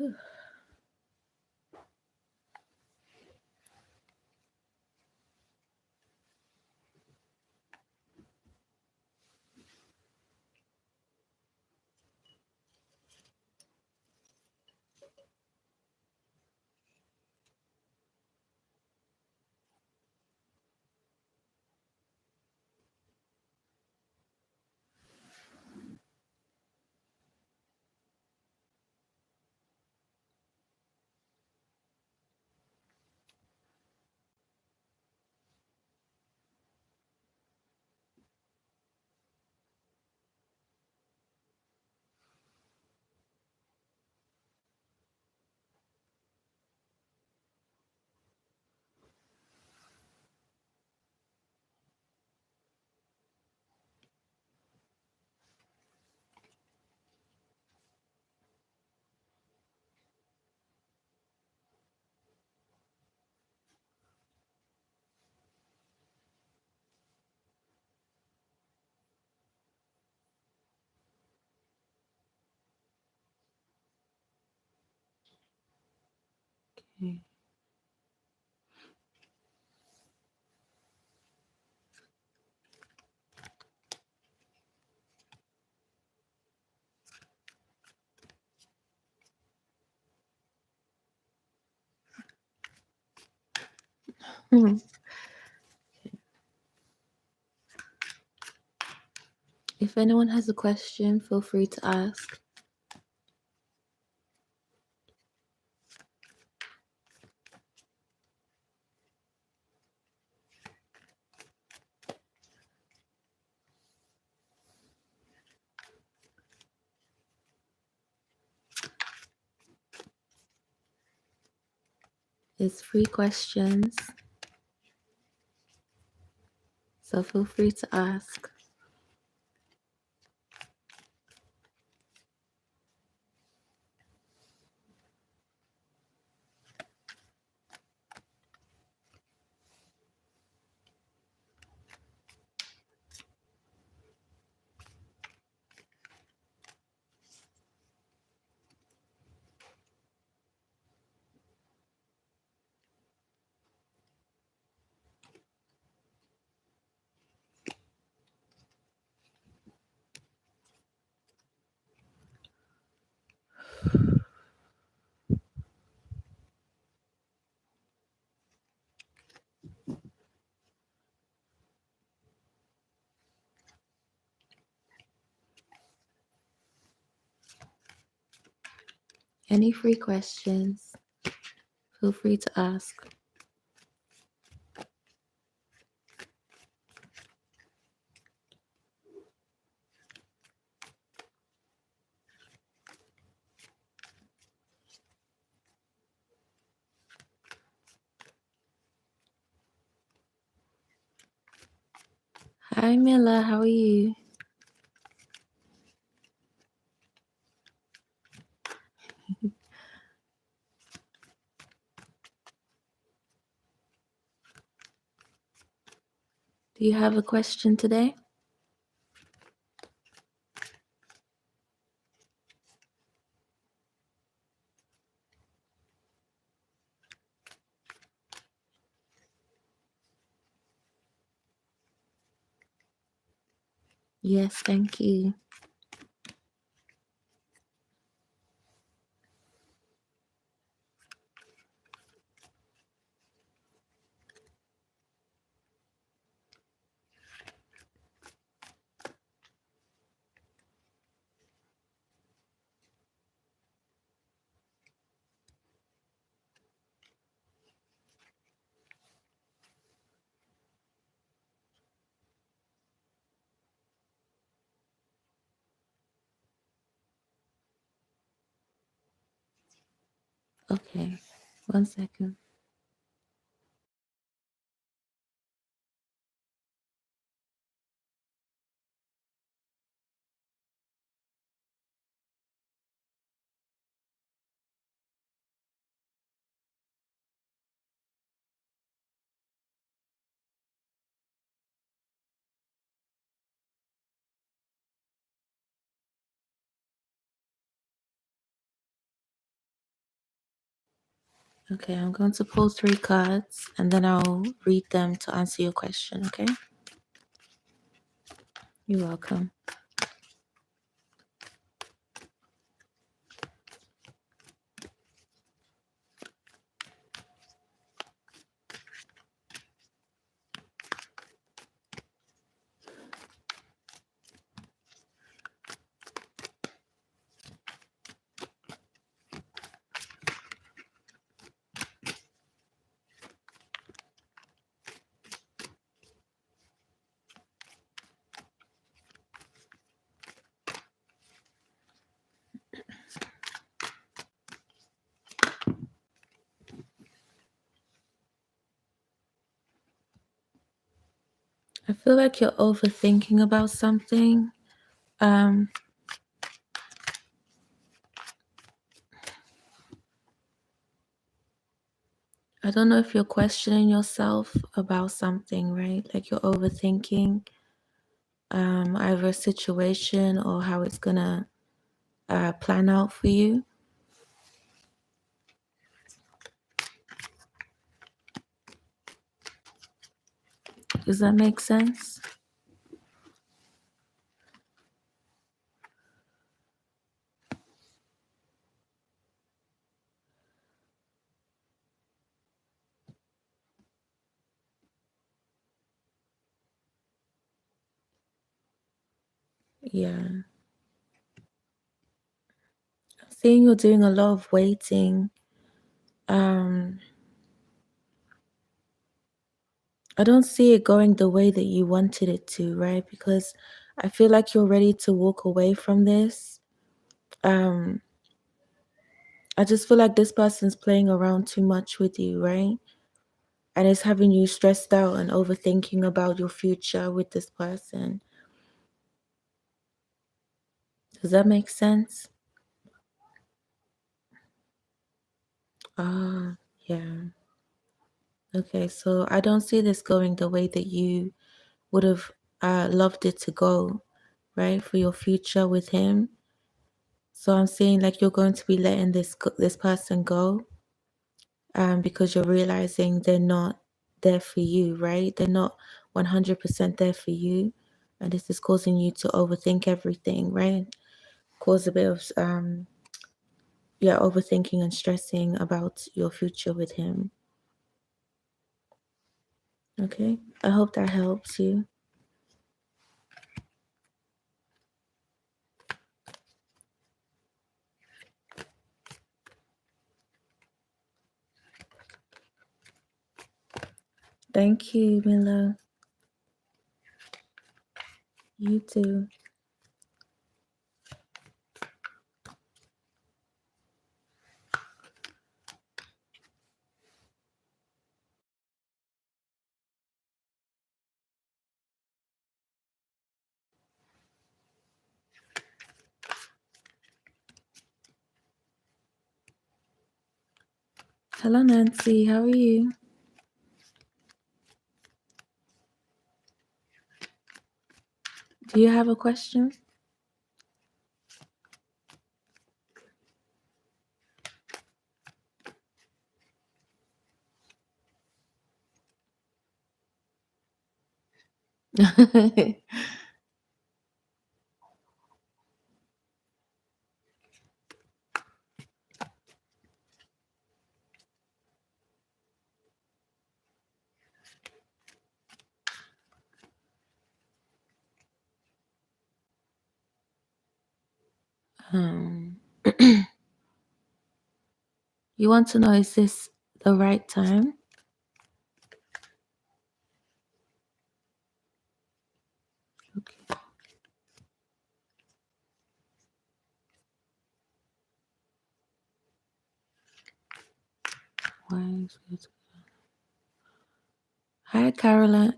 Okay. Hmm. If anyone has a question, feel free to ask. It's 3 questions, so feel free to ask. Any 3 questions, feel free to ask. Hi Mila, how are you? Do you have a question today? Yes, thank you. Okay, 1 second. Okay, I'm going to pull 3 cards and then I'll read them to answer your question, okay? You're welcome. I feel like you're overthinking about something. I don't know if you're questioning yourself about something, right? Like you're overthinking either a situation or how it's gonna plan out for you. Does that make sense? Yeah. Seeing you're doing a lot of waiting. I don't see it going the way that you wanted it to, right? Because I feel like you're ready to walk away from this. I just feel like this person's playing around too much with you, right? And it's having you stressed out and overthinking about your future with this person. Does that make sense? Ah, yeah. Okay, so I don't see this going the way that you would have loved it to go, right? For your future with him. So I'm saying like you're going to be letting this person go, because you're realizing they're not there for you, right? They're not 100% there for you, and this is causing you to overthink everything, right? Cause a bit of yeah, overthinking and stressing about your future with him. Okay, I hope that helps you. Thank you, Mila. You too. Hello, Nancy. How are you? Do you have a question? um, you want to know, is this the right time? Okay. Why is it? Hi, Caroline.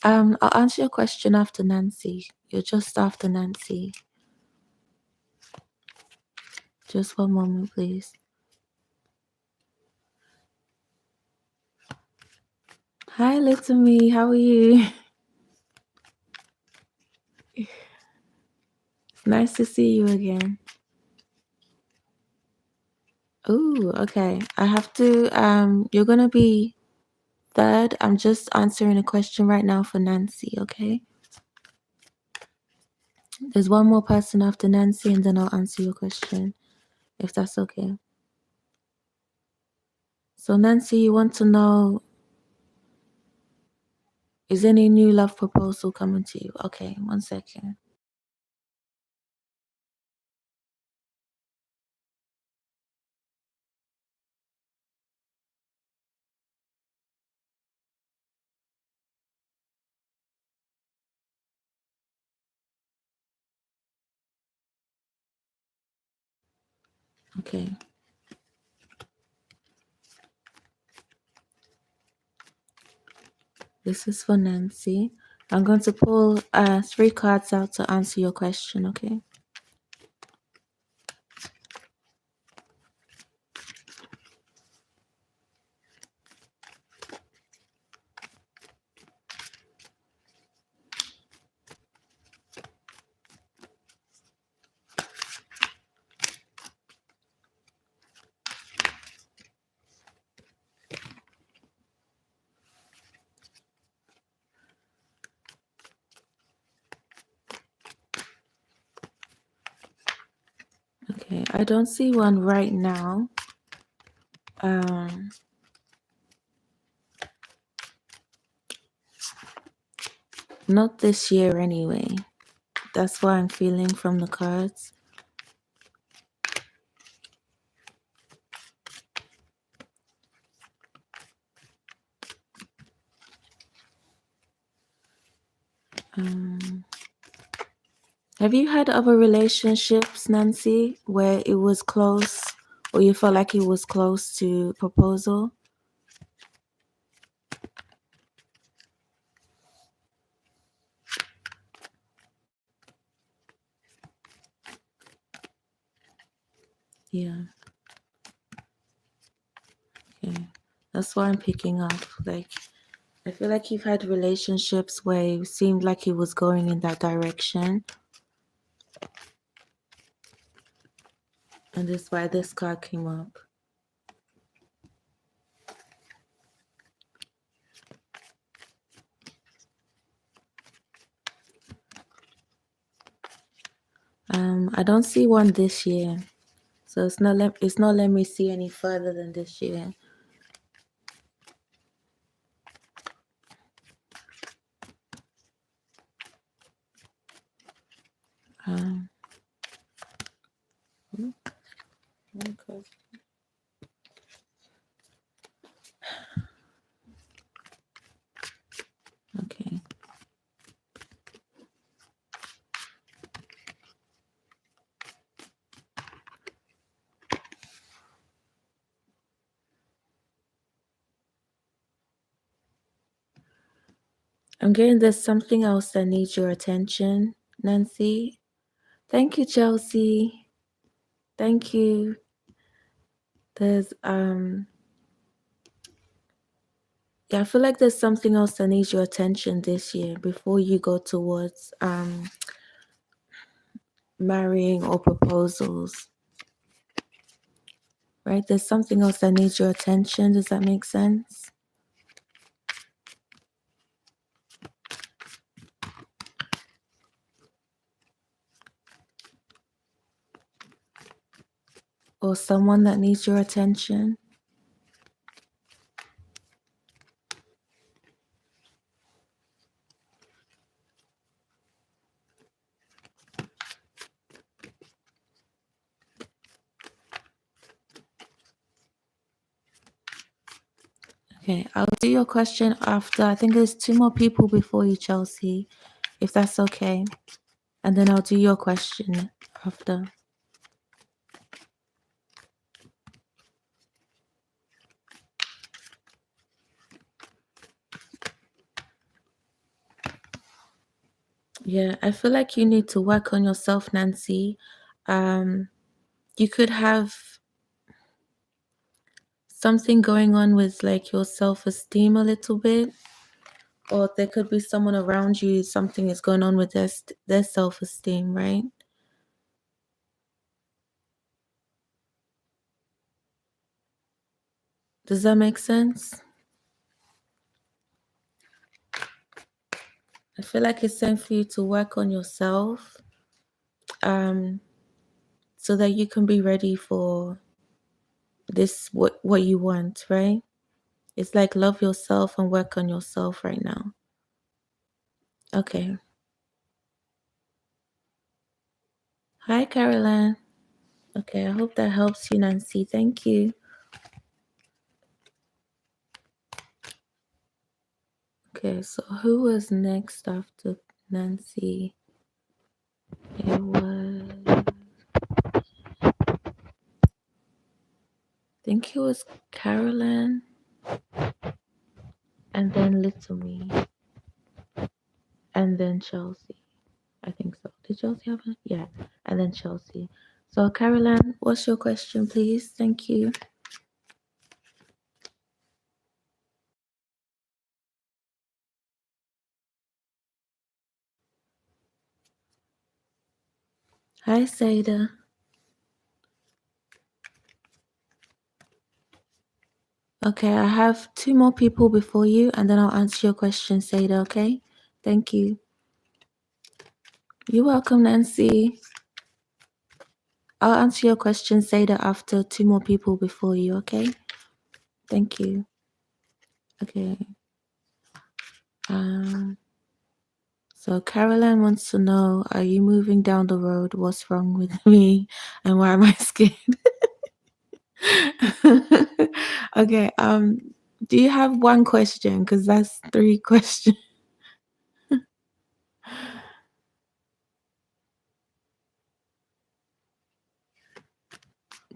I'll answer your question after Nancy. You're just after Nancy. Just one moment, please. Hi, little me. How are you? Nice to see you again. Ooh, okay. I have to you're gonna be third. I'm just answering a question right now for Nancy, okay? There's one more person after Nancy and then I'll answer your question, if that's okay. So Nancy, you want to know, is any new love proposal coming to you? Okay, 1 second. Okay. This is for Nancy. I'm going to pull 3 cards out to answer your question, okay? Okay, I don't see one right now. Not this year anyway. That's what I'm feeling from the cards. Have you had other relationships, Nancy, where it was close or you felt like it was close to proposal? Yeah. Okay. That's what I'm picking up. Like, I feel like you've had relationships where it seemed like it was going in that direction. And that's why this card came up. I don't see one this year. So it's not letting me see any further than this year. Um, okay. Okay. I'm getting there's something else that needs your attention, Nancy. Thank you, Chelsea. Thank you. There's yeah, I feel like there's something else that needs your attention this year before you go towards marrying or proposals. Right? There's something else that needs your attention. Does that make sense? Or someone that needs your attention? Okay, I'll do your question after. I think there's 2 more people before you, Chelsea, if that's okay. And then I'll do your question after. Yeah, I feel like you need to work on yourself, Nancy. You could have something going on with like your self-esteem a little bit, or there could be someone around you, something is going on with their self-esteem, right? Does that make sense? I feel like it's time for you to work on yourself, so that you can be ready for this, what you want, right? It's like love yourself and work on yourself right now. Okay. Hi, Caroline. Okay, I hope that helps you, Nancy. Thank you. Okay, so who was next after Nancy? It was, I think it was Caroline and then Little Me and then Chelsea. I think so. Did Chelsea have it? Yeah, and then Chelsea. So, Caroline, what's your question, please? Thank you. Hi, Saida. Okay, I have two more people before you, and then I'll answer your question, Saida, okay? Thank you. You're welcome, Nancy. I'll answer your question, Saida, after two more people before you, okay? Thank you. Okay. So Caroline wants to know, are you moving down the road? What's wrong with me? And why am I scared? Okay, do you have one question? Because that's three questions.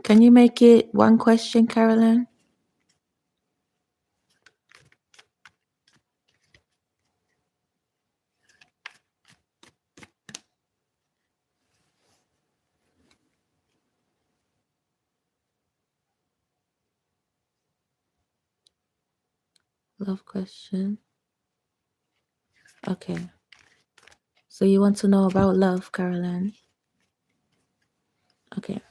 Can you make it one question, Caroline? Love question. Okay. So you want to know about love, Caroline? Okay.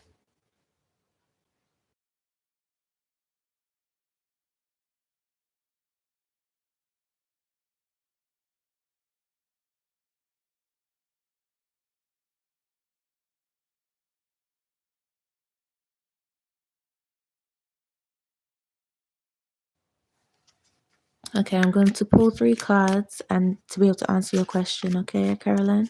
Okay, I'm going to pull three cards and to be able to answer your question, okay, Caroline?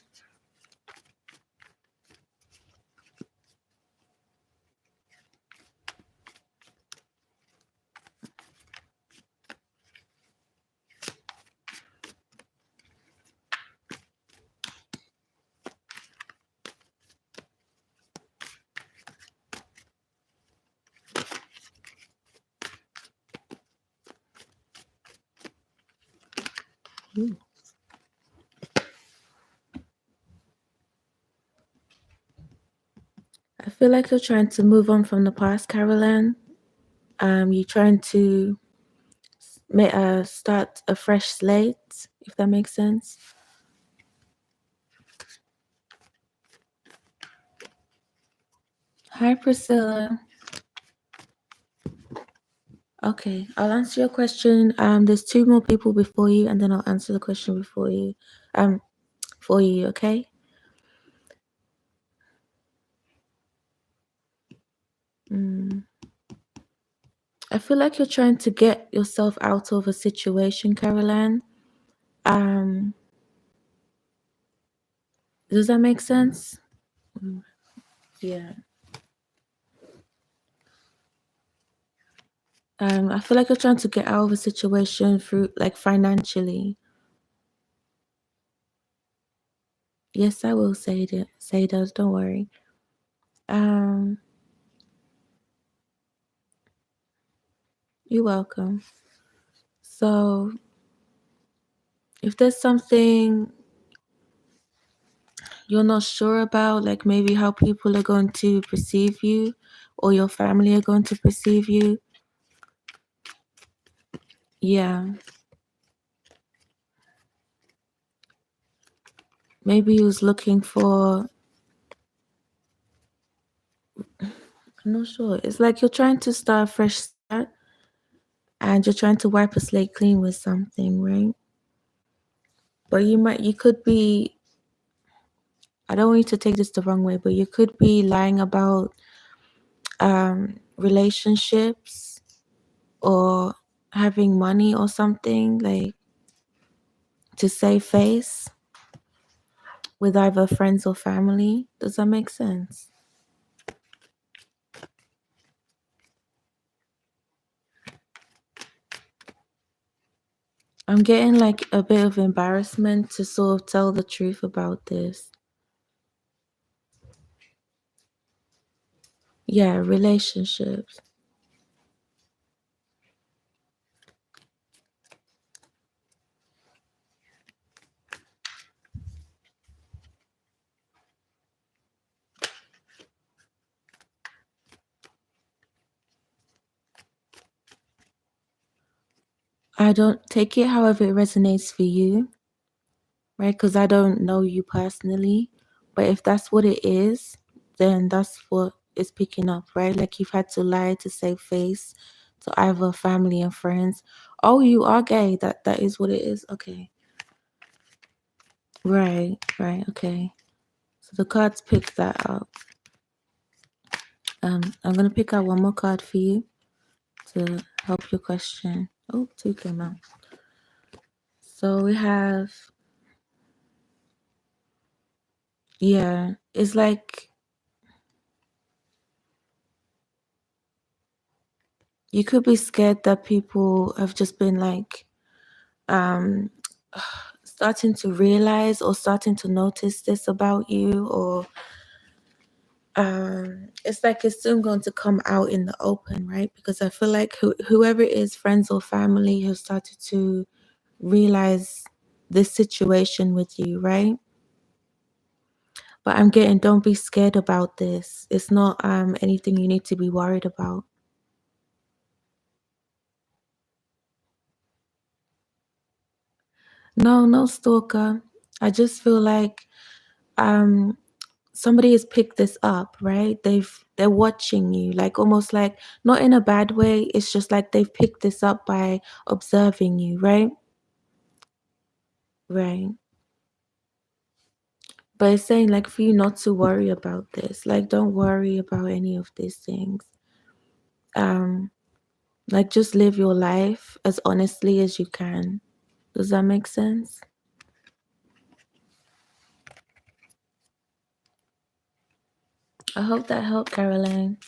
Ooh. I feel like you're trying to move on from the past, Caroline. You're trying to start a fresh slate, if that makes sense. Hi, Priscilla. Okay, I'll answer your question. There's two more people before you, and then I'll answer the question before you. For you, okay? I feel like you're trying to get yourself out of a situation, Caroline. Um, does that make sense? Yeah. I feel like you're trying to get out of a situation through like financially. Yes, I will say that. Say those. Don't worry. Um, you're welcome. So, if there's something you're not sure about, like maybe how people are going to perceive you, or your family are going to perceive you, yeah, maybe he was looking for. I'm not sure. It's like you're trying to start a fresh start. and you're trying to wipe a slate clean with something, right? But you could be, I don't want you to take this the wrong way, but you could be lying about relationships or having money or something, like to save face with either friends or family. Does that make sense? I'm getting like a bit of embarrassment to sort of tell the truth about this. Yeah, relationships. I don't take it however it resonates for you, right? Because I don't know you personally. But if that's what it is, then that's what it's picking up, right? Like you've had to lie to save face to either family and friends. Oh, you are gay. That is what it is. Okay. Right, right, okay. So the cards pick that up. I'm gonna pick out one more card for you to help your question. Oh, two came out. So we have, yeah, it's like you could be scared that people have just been like um starting to realize or starting to notice this about you, or it's like it's soon going to come out in the open, right? Because I feel like whoever it is, friends or family, have started to realize this situation with you, right? But I'm getting, don't be scared about this. It's not anything you need to be worried about. No, no stalker. I just feel like um somebody has picked this up, right? They're watching you, like almost like not in a bad way. It's just like they've picked this up by observing you, right? Right. But it's saying like for you not to worry about this. Like don't worry about any of these things. Um like just live your life as honestly as you can. Does that make sense? I hope that helped, Caroline.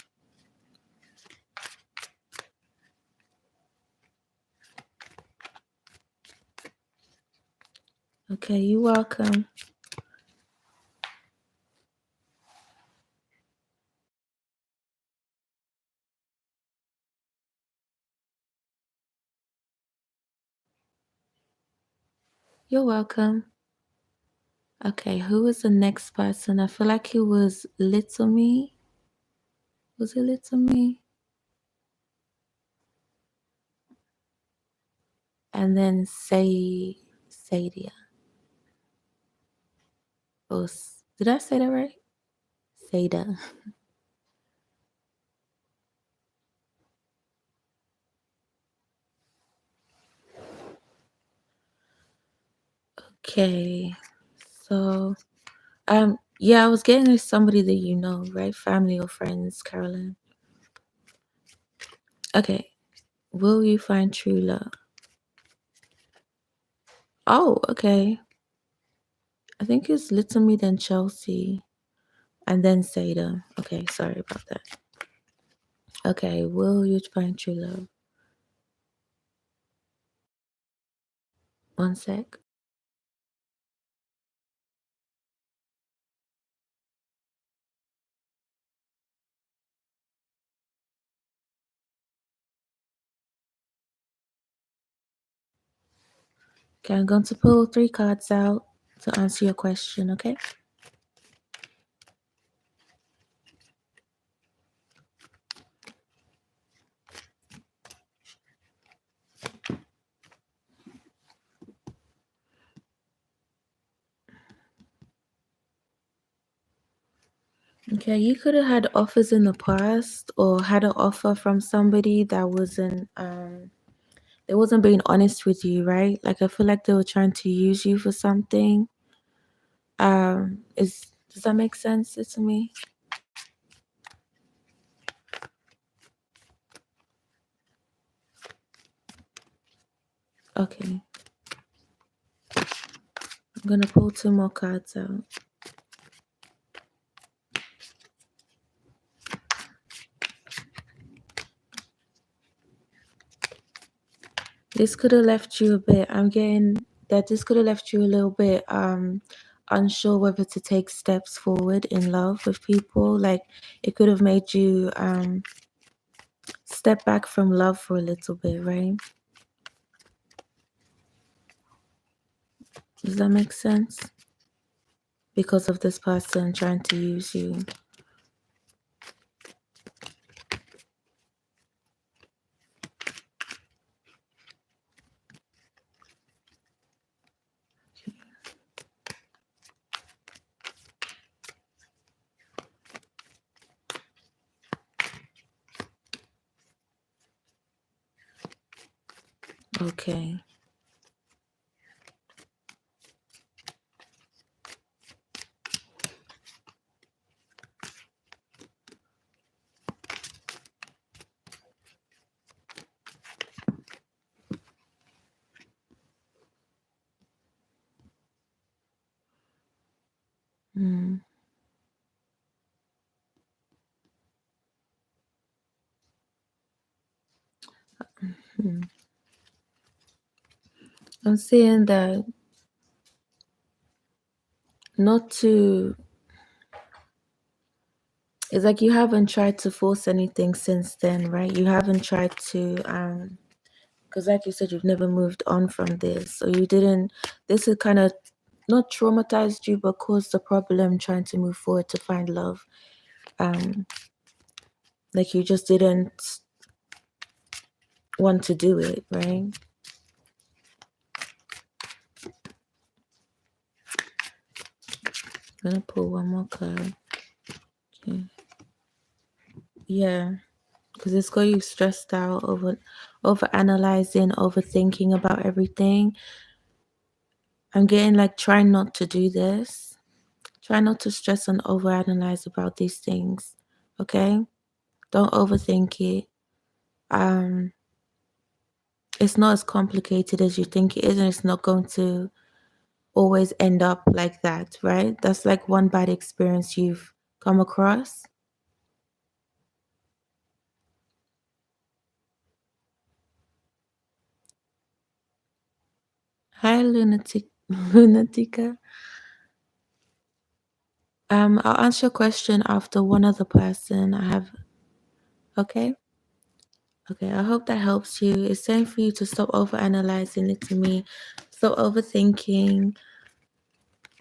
Okay, you're welcome. You're welcome. Okay, who was the next person? I feel like it was Little Me. Was it Little Me? And then Sadia. Oh, did I say that right? Sada. Okay. So, yeah, I was getting with somebody that you know, right? Family or friends, Carolyn. Okay. Will you find true love? Oh, okay. I think it's Little Me, then Chelsea, and then Sada. Okay, sorry about that. Okay, will you find true love? One sec. Okay, I'm going to pull three cards out to answer your question, okay? Okay, you could have had offers in the past or had an offer from somebody that wasn't they wasn't being honest with you, right? Like I feel like they were trying to use you for something. Is does that make sense to me? Okay. I'm gonna pull 2 more cards out. This could have left you a bit. I'm getting that this could have left you a little bit unsure whether to take steps forward in love with people. Like it could have made you step back from love for a little bit, right? Does that make sense? Because of this person trying to use you. Okay. Mm. Hmm. I'm seeing that not to, it's like you haven't tried to force anything since then, right? You haven't tried to, because like you said, you've never moved on from this. So you didn't, this has kind of not traumatized you, but caused a problem trying to move forward to find love. Like you just didn't want to do it, right? I'm gonna pull one more card. Okay. Yeah, because it's got you stressed out over analyzing, overthinking about everything. I'm getting like try not to do this. Try not to stress and overanalyze about these things. Okay? Don't overthink it. Um it's not as complicated as you think it is, and it's not going to always end up like that, right? That's like one bad experience you've come across. Hi, Lunatica. I'll answer your question after one other person. I have, okay? Okay, I hope that helps you. It's time for you to stop over analyzing it to me. Stop overthinking.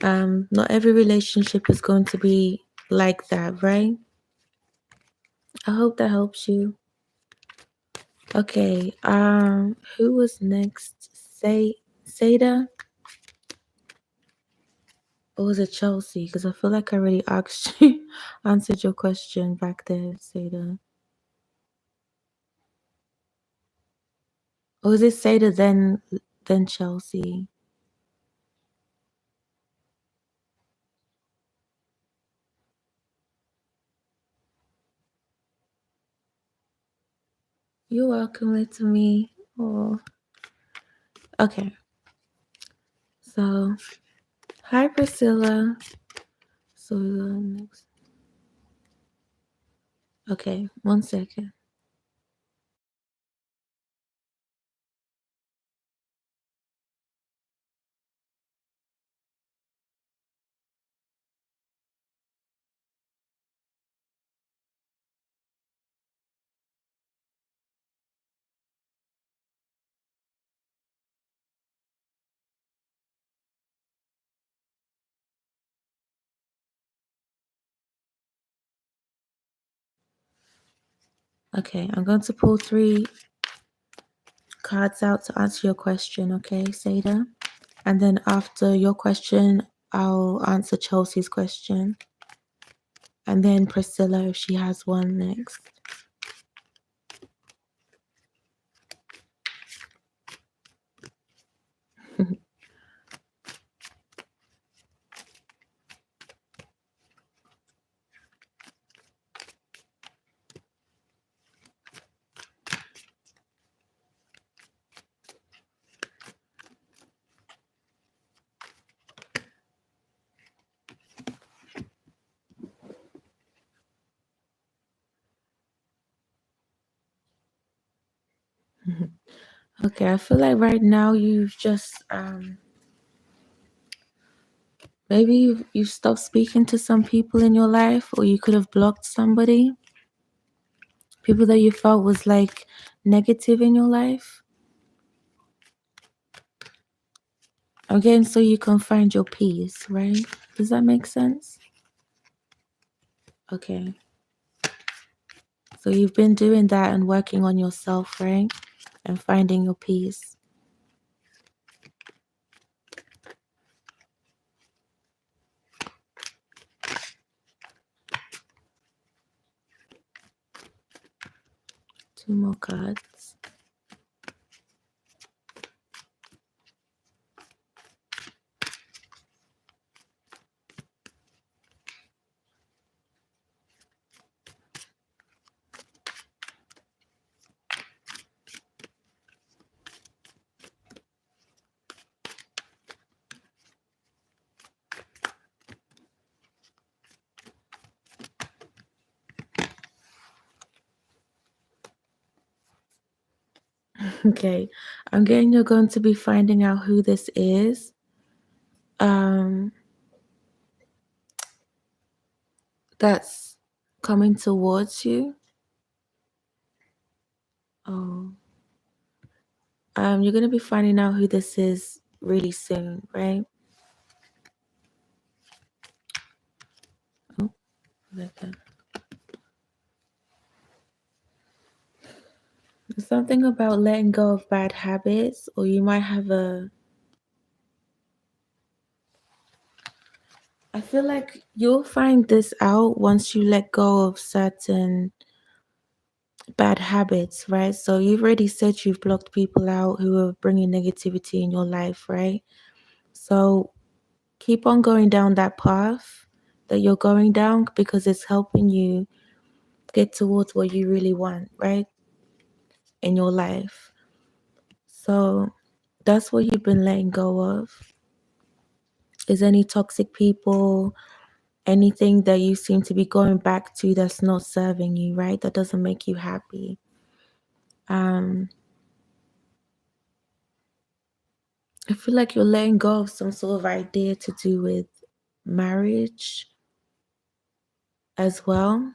Not every relationship is going to be like that, right? I hope that helps you. Okay, who was next? Seda? Or was it Chelsea? Because I feel like I already asked you, answered your question back there, Seda. Or was it Seda then Chelsea? You're welcome to me. Oh, okay. So, hi Priscilla. So next. Okay, 1 second. Okay, I'm going to pull 3 cards out to answer your question, okay, Seda? And then after your question, I'll answer Chelsea's question. And then Priscilla, if she has one next. Okay, I feel like right now you've just maybe you've stopped speaking to some people in your life, or you could have blocked somebody, people that you felt was like negative in your life. Again, so you can find your peace, right? Does that make sense? Okay. So you've been doing that and working on yourself, right? And finding your peace. Two more cards. Okay. I'm getting you're going to be finding out who this is. That's coming towards you. Oh. You're gonna be finding out who this is really soon, right? Oh, okay. There's something about letting go of bad habits, or you might have I feel like you'll find this out once you let go of certain bad habits, right? So you've already said you've blocked people out who are bringing negativity in your life, right? So keep on going down that path that you're going down because it's helping you get towards what you really want, right? In your life. So that's what you've been letting go of. Is any toxic people, anything that you seem to be going back to that's not serving you, right? That doesn't make you happy. I feel like you're letting go of some sort of idea to do with marriage as well.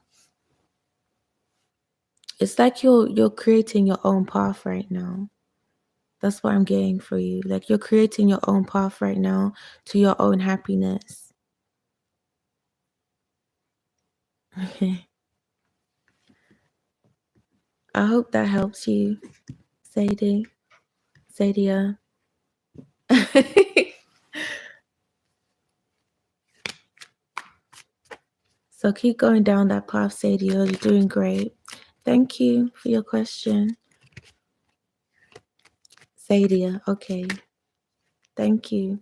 It's like you're creating your own path right now. That's what I'm getting for you. Like you're creating your own path right now to your own happiness. Okay. I hope that helps you, Sadie. Sadia. So keep going down that path, Sadia. You're doing great. Thank you for your question. Sadia, okay. Thank you.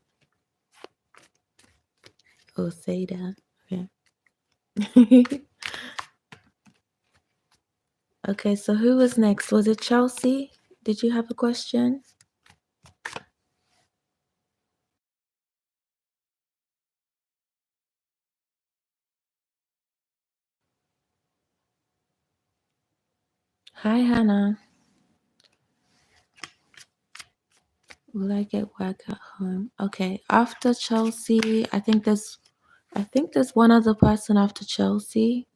Oh, Sada. Okay. Okay, so who was next? Was it Chelsea? Did you have a question? Hi, Hannah. Will I get work at home? Okay, after Chelsea, I think there's one other person after Chelsea.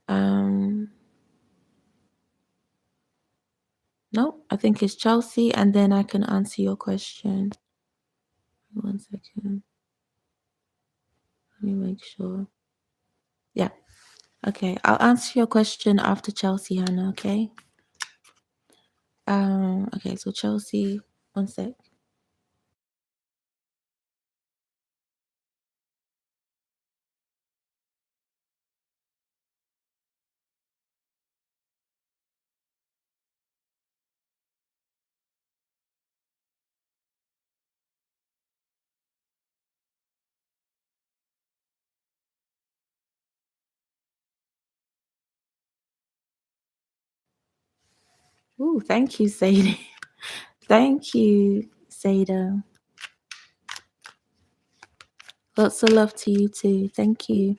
Um, no, I think it's Chelsea, and then I can answer your question. 1 second. Let me make sure. Yeah. Okay, I'll answer your question after Chelsea, Hannah. Okay. Okay, so Chelsea, 1 sec. Ooh, thank you, Sadie. Thank you, Sada. Lots of love to you too. Thank you.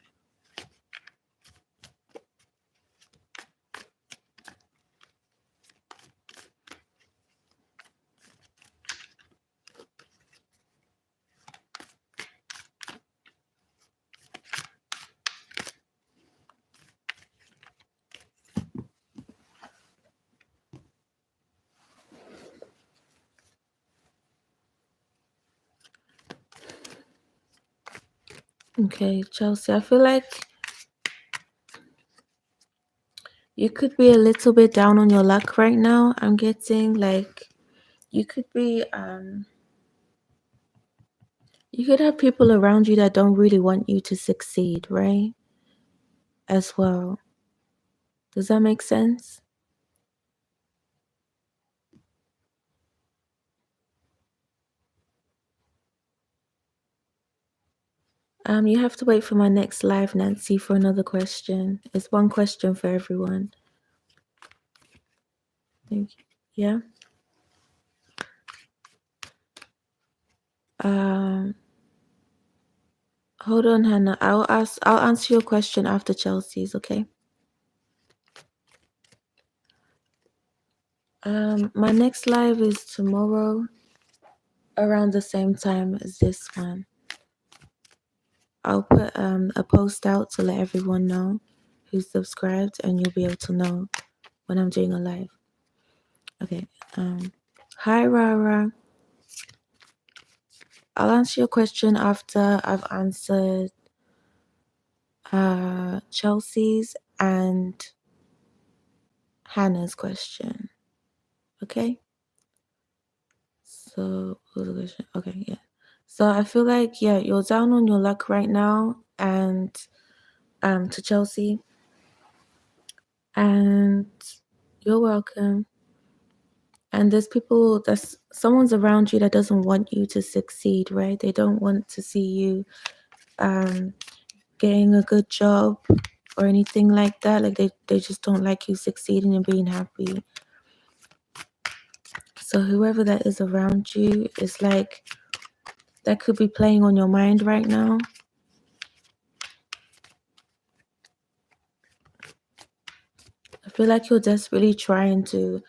Okay, Chelsea, I feel like you could be a little bit down on your luck right now. I'm getting like you could be you could have people around you that don't really want you to succeed, right? As well. Does that make sense? You have to wait for my next live, Nancy, for another question. It's one question for everyone. Thank you. Yeah. Um, hold on, Hannah. I'll answer your question after Chelsea's, okay? My next live is tomorrow around the same time as this one. I'll put a post out to let everyone know who's subscribed, and you'll be able to know when I'm doing a live. Okay. Hi, Rara. I'll answer your question after I've answered Chelsea's and Hannah's question. Okay. So what was the question? Okay, yeah. So I feel like you're down on your luck right now, and to Chelsea, and you're welcome. And there's people that's someone's around you that doesn't want you to succeed, right? They don't want to see you getting a good job or anything like that. Like they just don't like you succeeding and being happy. So whoever that is around you is like that could be playing on your mind right now. I feel like you're desperately trying to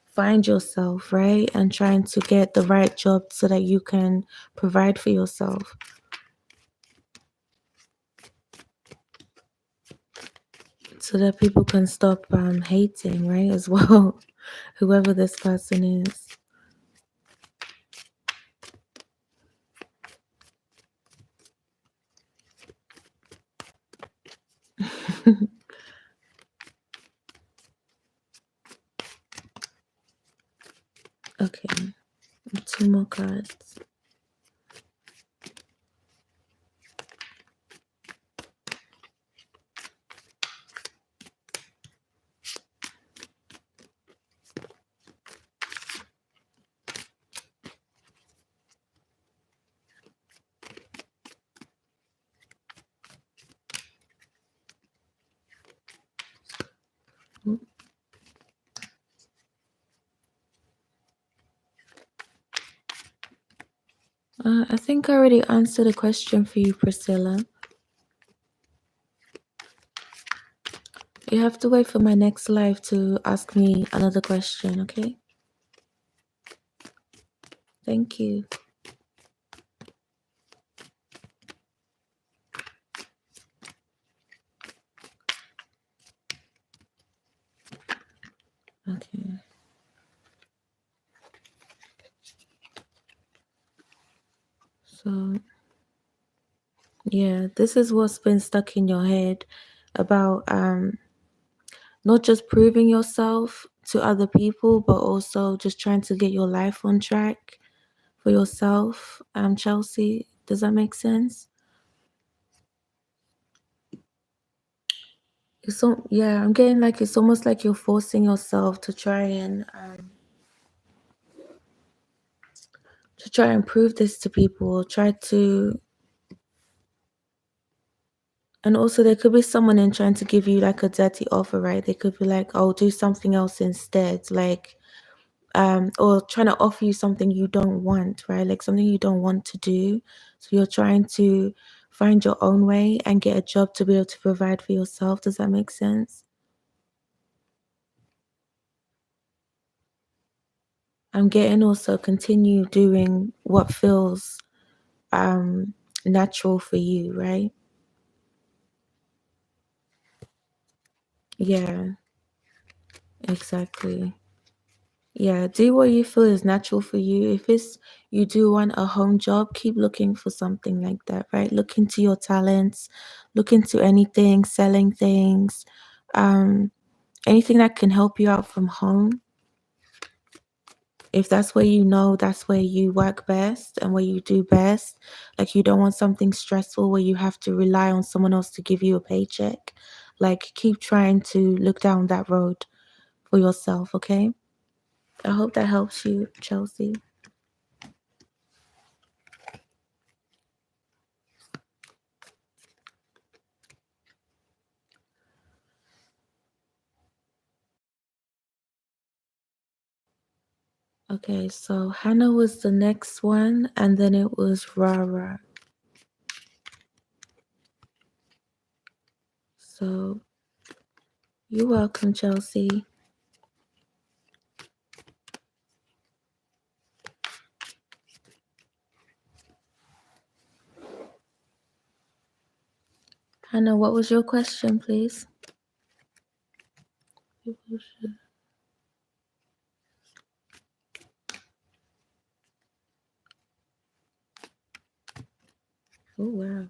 find yourself, right? And trying to get the right job so that you can provide for yourself. So that people can stop hating, right? As well, whoever this person is. Okay, 2 more cards. I think I already answered a question for you, Priscilla. You have to wait for my next live to ask me another question, okay? Thank you. Okay. So, yeah, this is what's been stuck in your head about not just proving yourself to other people, but also just trying to get your life on track for yourself, Chelsea. Does that make sense? I'm getting like it's almost like you're forcing yourself to try and prove this to people, try to. And also, there could be someone in trying to give you like a dirty offer, right? They could be like, "Oh, do something else instead," like, or trying to offer you something you don't want, right? Like something you don't want to do. So you're trying to find your own way and get a job to be able to provide for yourself. Does that make sense? I'm getting also continue doing what feels um natural for you, right? Yeah, exactly. Yeah, do what you feel is natural for you. If it's you do want a home job, keep looking for something like that, right? Look into your talents, look into anything, selling things, um, anything that can help you out from home. If that's where you know that's where you work best and where you do best, like you don't want something stressful where you have to rely on someone else to give you a paycheck, like keep trying to look down that road for yourself, okay? I hope that helps you, Chelsea. Okay, so Hannah was the next one, and then it was Rara. So you're welcome, Chelsea. Hannah, what was your question, please? Oh, wow.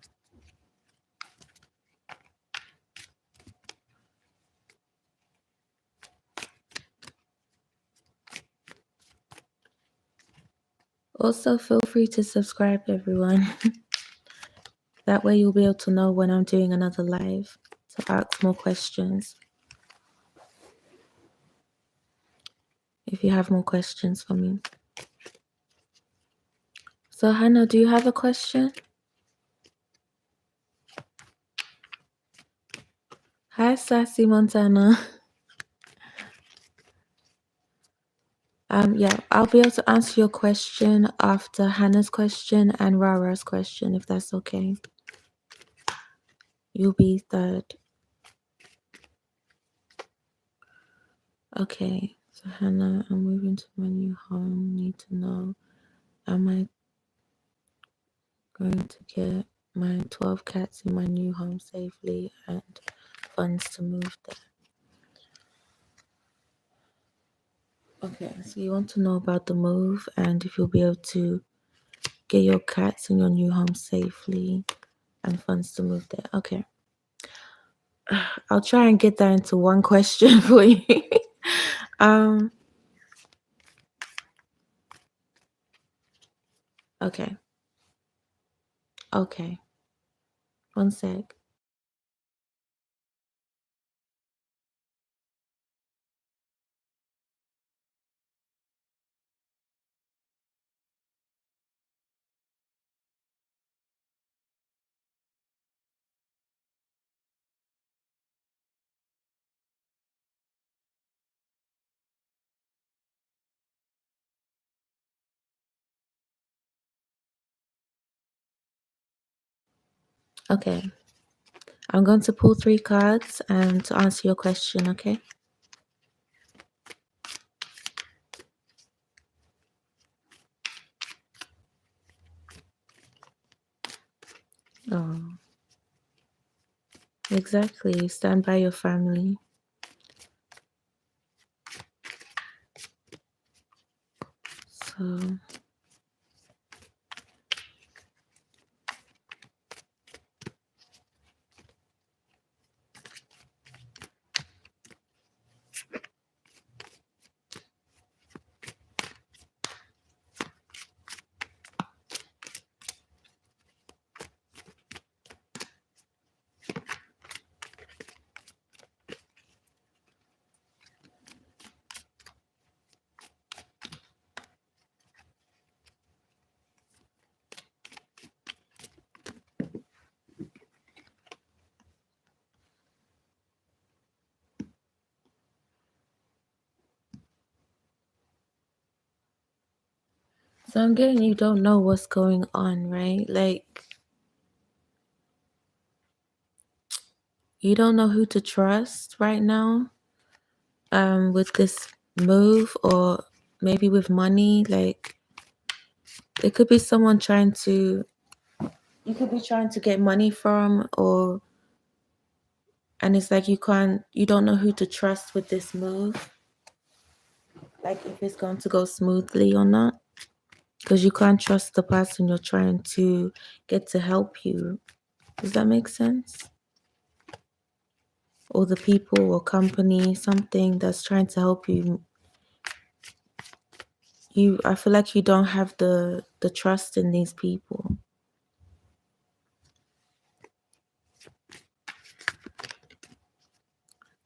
Also, feel free to subscribe, everyone. That way you'll be able to know when I'm doing another live to ask more questions. If you have more questions for me. So, Hannah, do you have a question? Hi, Sassy Montana. Yeah, I'll be able to answer your question after Hannah's question and Rara's question, if that's okay. You'll be third. Okay, so Hannah, I'm moving to my new home. Need to know, am I going to get my 12 cats in my new home safely and funds to move there? Okay, so you want to know about the move and if you'll be able to get your cats in your new home safely and funds to move there. Okay. I'll try and get that into one question for you. um okay. Okay. One sec. Okay. I'm going to pull 3 cards and to answer your question, okay? Oh, exactly. Stand by your family. So, so I'm getting you don't know what's going on, right? Like you don't know who to trust right now. With this move or maybe with money, like it could be someone trying to you could be trying to get money from or and it's like you don't know who to trust with this move. like if it's going to go smoothly or not, because you can't trust the person you're trying to get to help you. Does that make sense? Or the people or company, something that's trying to help you. I feel like you don't have the trust in these people.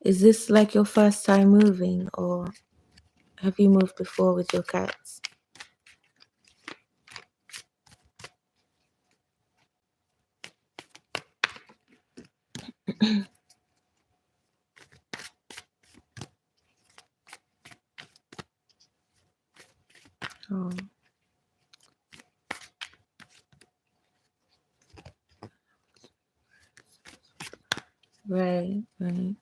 Is this like your first time moving, or have you moved before with your cats? Oh, right, right.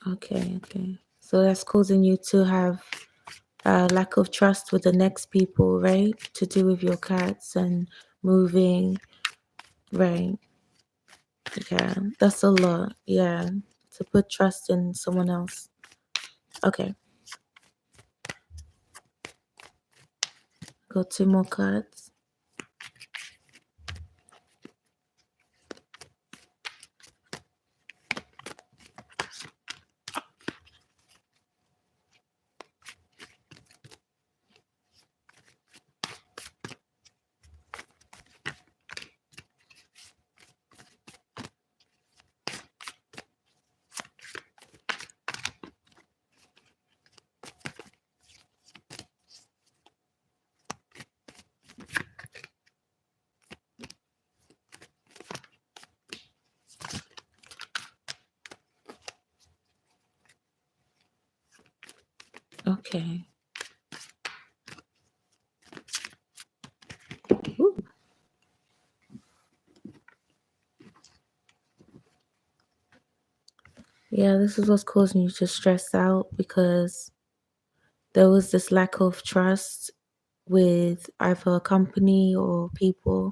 Okay, okay. So that's causing you to have a lack of trust with the next people, right? To do with your cats and moving, right? Yeah, that's a lot. Yeah, to put trust in someone else. Okay, got 2 more cards. Okay. Ooh. Yeah, this is what's causing you to stress out because there was this lack of trust with either a company or people.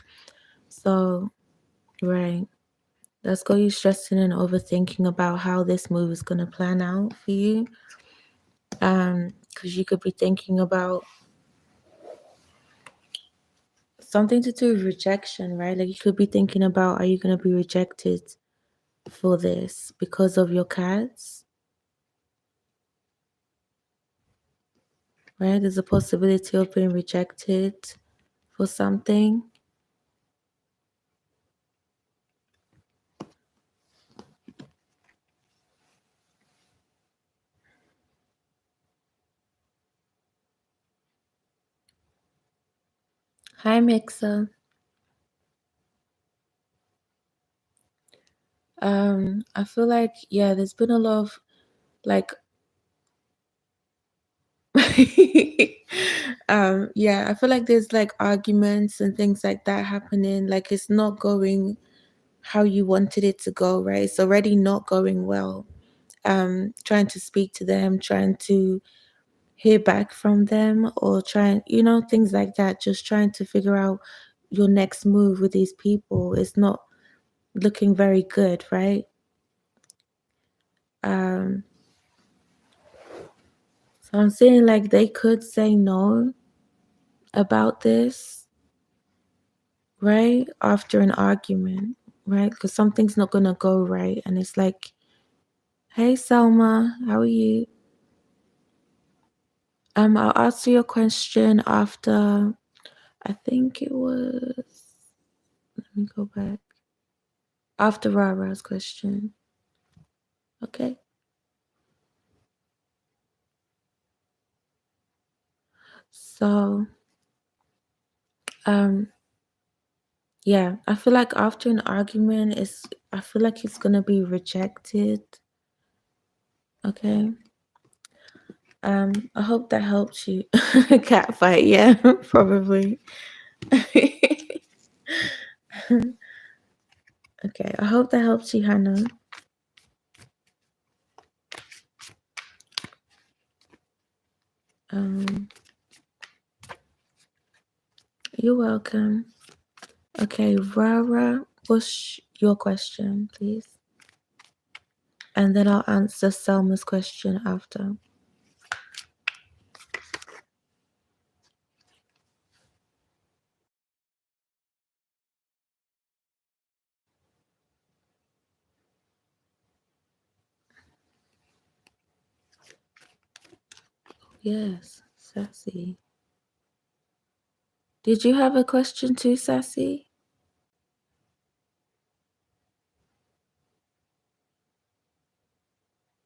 So, right. That's got you stressing and overthinking about how this move is going to plan out for you. Because you could be thinking about something to do with rejection, right? Like you could be thinking about, are you going to be rejected for this because of your cats, right? There's a possibility of being rejected for something. Hi, Mixer. I feel like, yeah, there's been a lot of like yeah, I feel like there's like arguments and things like that happening. Like it's not going how you wanted it to go, right? It's already not going well. Trying to speak to them, trying to hear back from them, or trying, things like that. Just trying to figure out your next move with these people is not looking very good, right? Um, so I'm saying like they could say no about this, right? After an argument, right? Because something's not gonna go right. And it's like, hey Selma, how are you? I'll answer your question after I think it was let me go back. After Rara's question. Okay. So um yeah, I feel like after an argument I feel like it's gonna be rejected. Okay. I hope that helps you. Cat fight, yeah, probably. Okay, I hope that helps you, Hannah. Um, you're welcome. Okay, Rara, what's your question, please? And then I'll answer Selma's question after. Yes, Sassy. Did you have a question too, Sassy?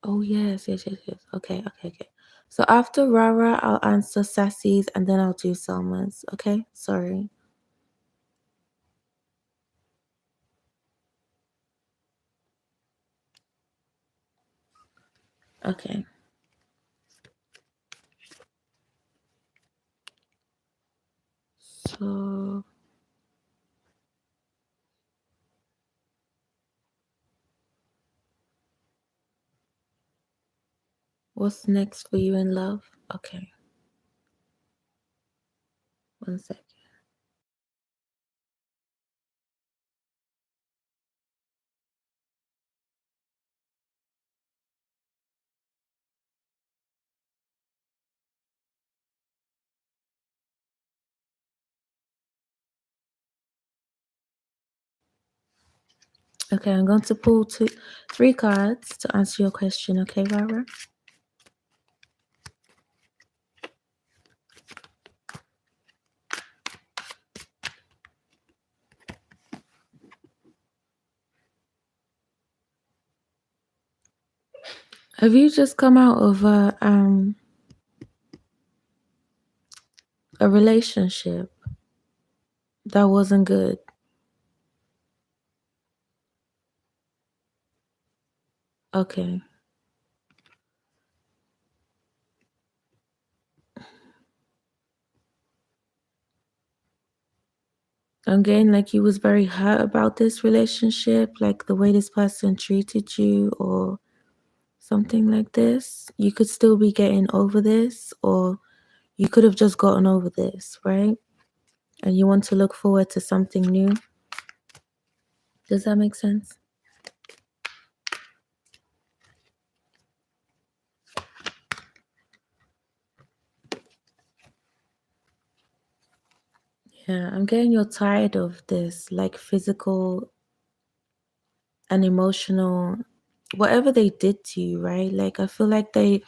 Oh, yes. Okay. So after Rara, I'll answer Sassy's and then I'll do Selma's. Okay? Sorry. Okay. So, what's next for you in love? Okay. 1 second. Okay, I'm going to pull 3 cards to answer your question. Okay, Rara? Have you just come out of a relationship that wasn't good? Okay. Again, like you was very hurt about this relationship, like the way this person treated you or something like this. You could still be getting over this, or you could have just gotten over this, right? And you want to look forward to something new. Does that make sense? Yeah, I'm getting you're tired of this, like physical and emotional, whatever they did to you, right? Like I feel like they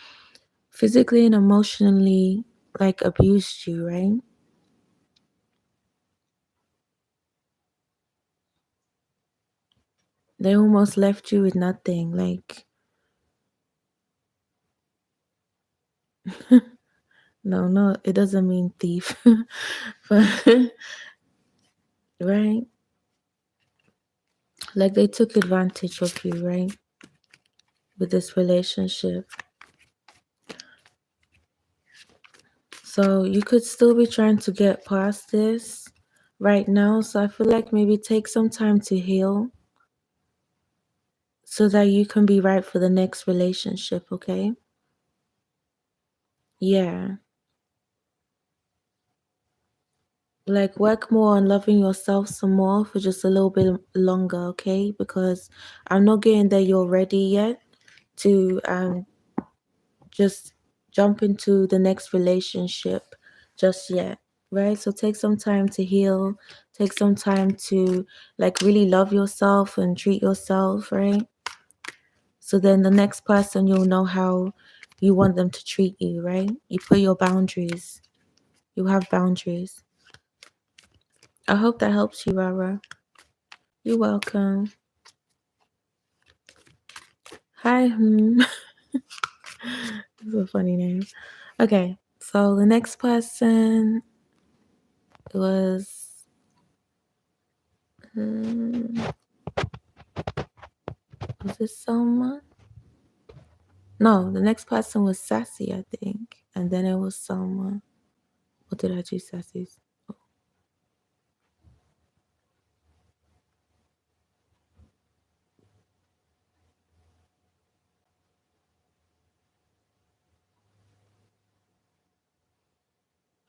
physically and emotionally like abused you, right? They almost left you with nothing. Like no, it doesn't mean thief. But right? Like they took advantage of you, right? With this relationship. So you could still be trying to get past this right now. So I feel like maybe take some time to heal so that you can be right for the next relationship, okay? Yeah. Like work more on loving yourself some more for just a little bit longer, okay? Because I'm not getting that you're ready yet to just jump into the next relationship just yet, right? So take some time to heal, take some time to like really love yourself and treat yourself, right? So then the next person, you'll know how you want them to treat you, right? You put your boundaries. You have boundaries. I hope that helps you, Rara. You're welcome. Hi. This is a funny name. Okay, so the next person was was this Selma? No, the next person was Sassy, I think. And then it was Selma. What did I do, Sassy's?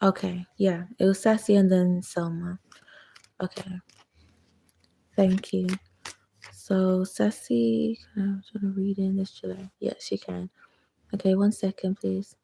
Okay, yeah. It was Sassy and then Selma. Okay. Thank you. So Sassy, I'm trying to read in this July. Yes, she can. Okay, 1 second, please.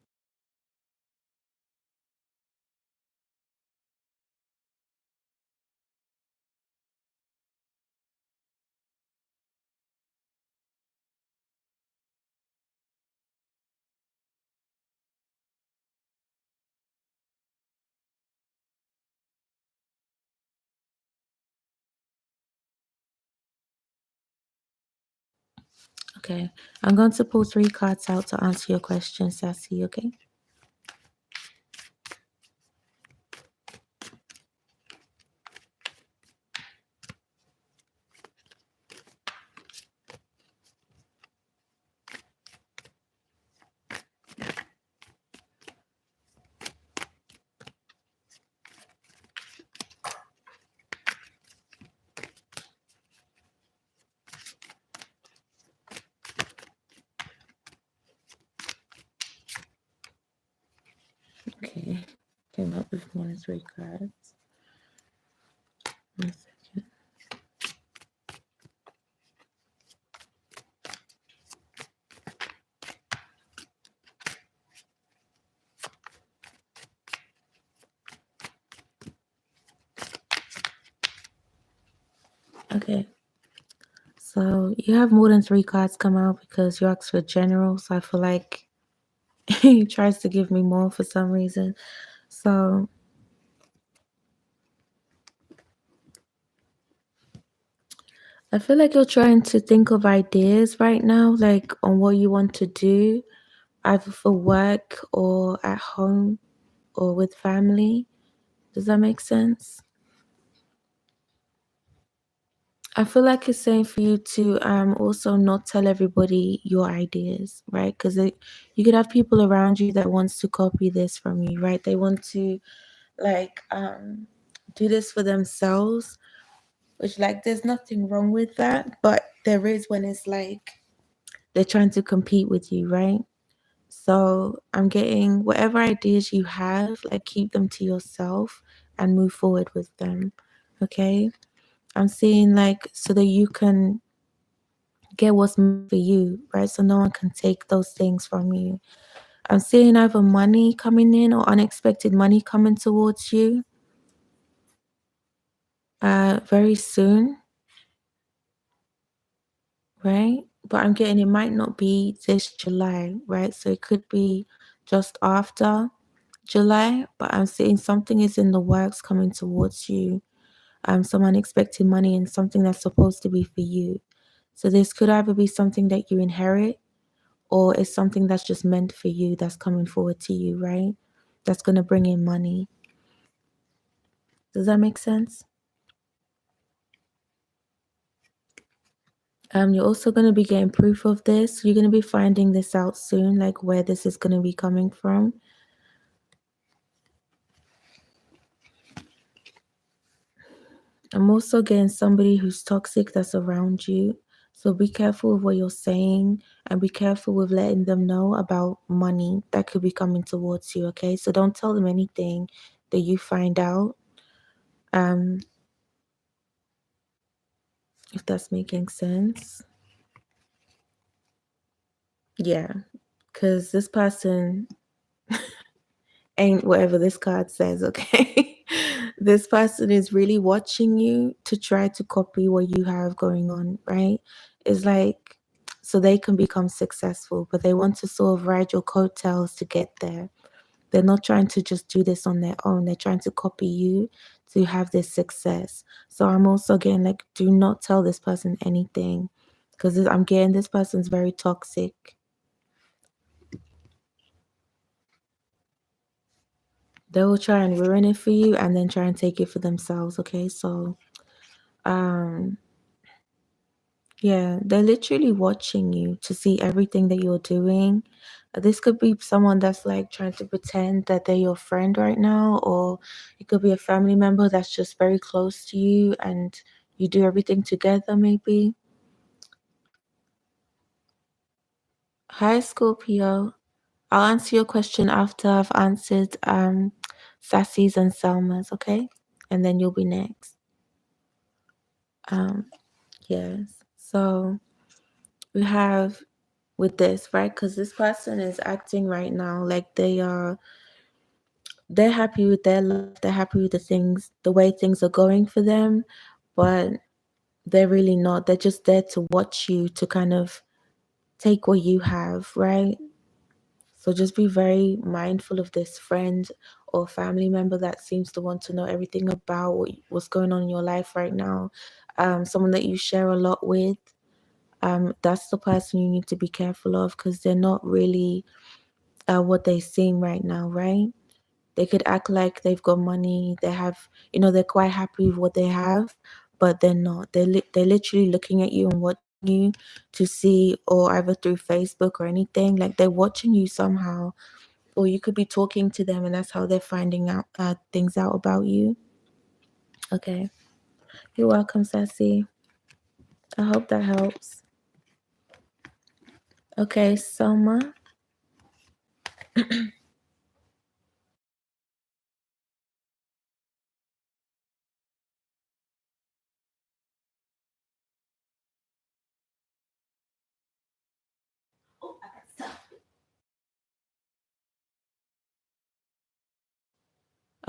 Okay, I'm going to pull 3 cards out to answer your question, Sassy. Okay. Okay. Came up with more than 3 cards. 1 second. Okay. So you have more than 3 cards come out because you asked for general. So I feel like he tries to give me more for some reason. So I feel like you're trying to think of ideas right now, like on what you want to do, either for work or at home or with family. Does that make sense? I feel like it's saying for you to also not tell everybody your ideas, right? Because you could have people around you that wants to copy this from you, right? They want to like do this for themselves, which like there's nothing wrong with that, but there is when it's like they're trying to compete with you, right? So I'm getting whatever ideas you have, like keep them to yourself and move forward with them. Okay. I'm seeing like so that you can get what's meant for you, right? So no one can take those things from you. I'm seeing either money coming in or unexpected money coming towards you very soon, right? But I'm getting it might not be this July, right? So it could be just after July, but I'm seeing something is in the works coming towards you. Some unexpected money and something that's supposed to be for you. So this could either be something that you inherit or it's something that's just meant for you that's coming forward to you, right? That's going to bring in money. Does that make sense? You're also going to be getting proof of this. You're going to be finding this out soon, like where this is going to be coming from. I'm also getting somebody who's toxic that's around you. So be careful with what you're saying and be careful with letting them know about money that could be coming towards you, okay? So don't tell them anything that you find out. Um, if that's making sense. Yeah. Cause this person ain't whatever this card says, okay? This person is really watching you to try to copy what you have going on, right? It's like so they can become successful, but they want to sort of ride your coattails to get there. They're not trying to just do this on their own. They're trying to copy you to have this success. So I'm also getting like, do not tell this person anything because I'm getting this person's very toxic. They will try and ruin it for you and then try and take it for themselves, okay? So, um, yeah, they're literally watching you to see everything that you're doing. This could be someone that's like trying to pretend that they're your friend right now, or it could be a family member that's just very close to you and you do everything together, maybe. Hi, Scorpio. I'll answer your question after I've answered Sassy's and Selma's, okay? And then you'll be next. Um, yes. So we have with this, right? Because this person is acting right now like they're happy with their life, they're happy with the way things are going for them, but they're really not. They're just there to watch you, to kind of take what you have, right? So just be very mindful of this friend or family member that seems to want to know everything about what's going on in your life right now. Someone that you share a lot with. That's the person you need to be careful of, because they're not really what they seem right now, right? They could act like they've got money, they have, they're quite happy with what they have, but they're not. They're literally looking at you and watching you to see, or either through Facebook or anything, like they're watching you somehow, or you could be talking to them and that's how they're finding out things out about you. Okay. You're welcome, Sassy. I hope that helps. Okay, Selma.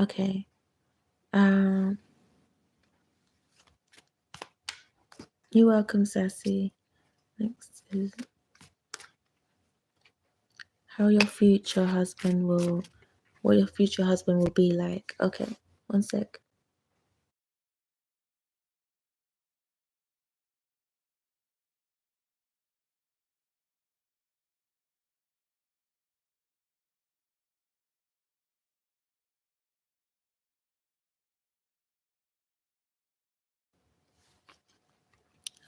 Okay. Um, you're welcome, Sassy. Next is how your future husband will, what your future husband will be like. Okay, one sec.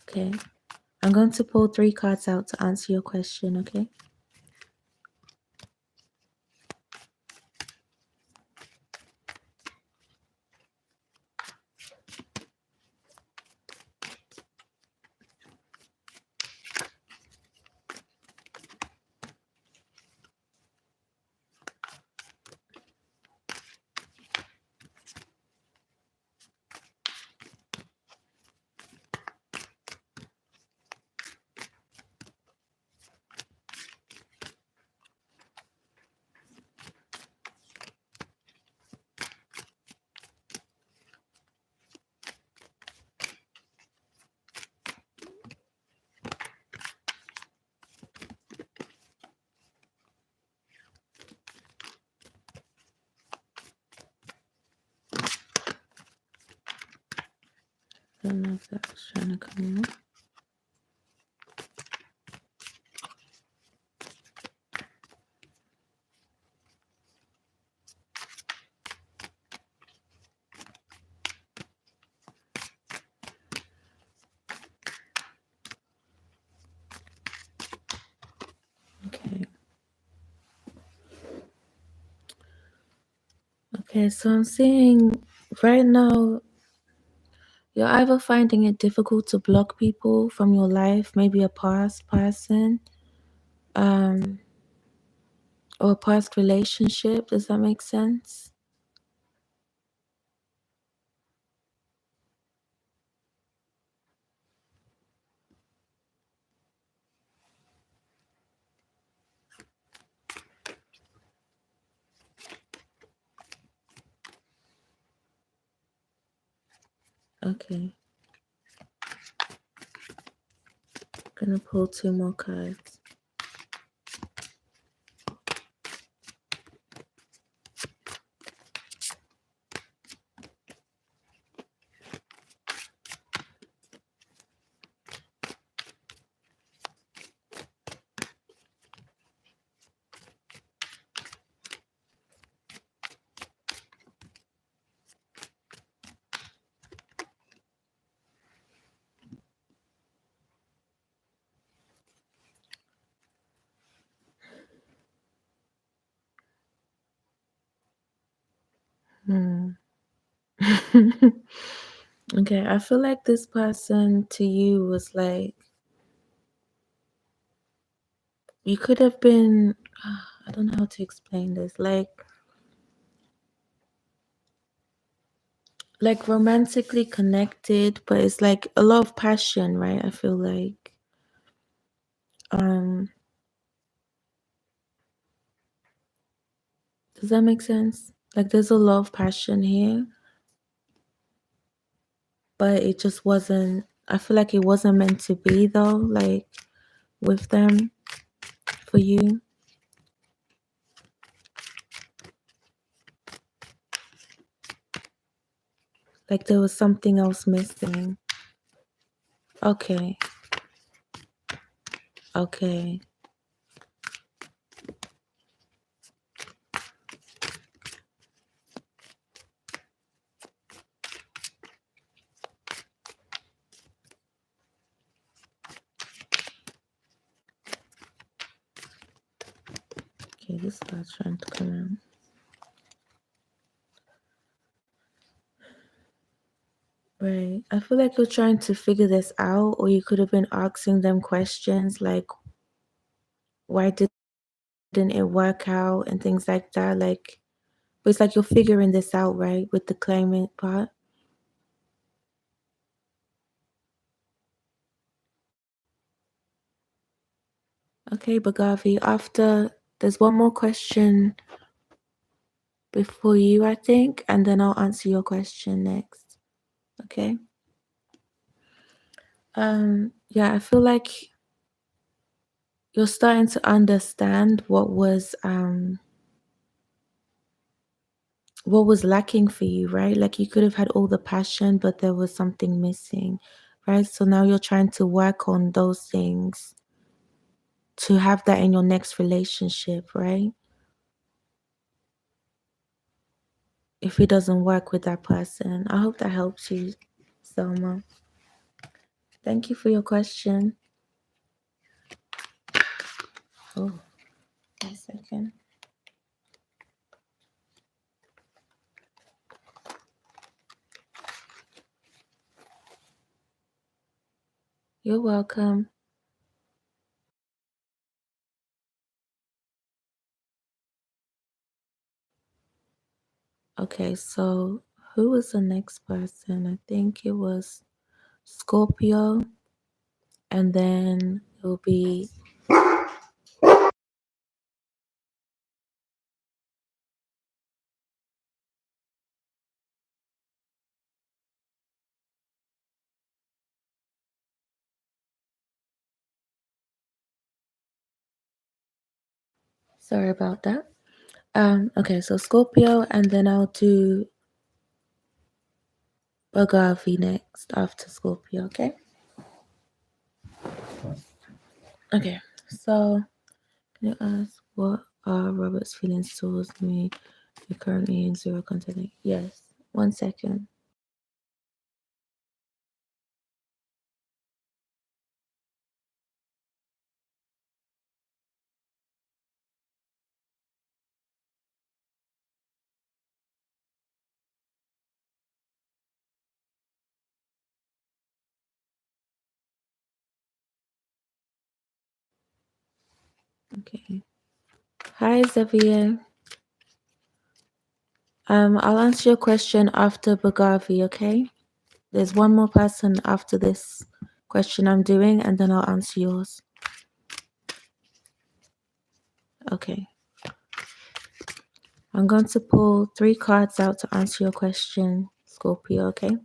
Okay, I'm going to pull 3 cards out to answer your question, okay? I don't know if that was trying to come out. Okay. Okay, so I'm seeing right now you're either finding it difficult to block people from your life, maybe a past person, um, or a past relationship. Does that make sense? Okay. Gonna pull 2 more cards. Hmm. Okay, I feel like this person to you was like, you could have been, I don't know how to explain this. Like, like romantically connected, but it's like a lot of passion, right? I feel like um does that make sense? Like there's a lot of passion here, but it just wasn't, I feel like it wasn't meant to be though, like with them for you. Like there was something else missing. Okay. Okay. Okay, this guy's trying to come in. Right. I feel like you're trying to figure this out, or you could have been asking them questions like, why didn't it work out and things like that. Like, but it's like you're figuring this out, right, with the claimant part. Okay, Bagavi, after there's one more question before you, I think, and then I'll answer your question next. Okay. Yeah, I feel like you're starting to understand what was lacking for you, right? Like you could have had all the passion, but there was something missing, right? So now you're trying to work on those things to have that in your next relationship, right? If it doesn't work with that person. I hope that helps you, Selma. Thank you for your question. Oh, 1 second. You're welcome. Okay, so who was the next person? I think it was Scorpio, and then it will be sorry about that. Okay, so Scorpio, and then I'll do Bagavi next after Scorpio, okay? Okay, so can you ask what are Robert's feelings towards me? You're currently in zero contact. Yes. 1 second. Okay. Hi, Xavier. I'll answer your question after Bagavi, okay? There's one more person after this question I'm doing, and then I'll answer yours. Okay. I'm going to pull 3 cards out to answer your question, Scorpio, okay?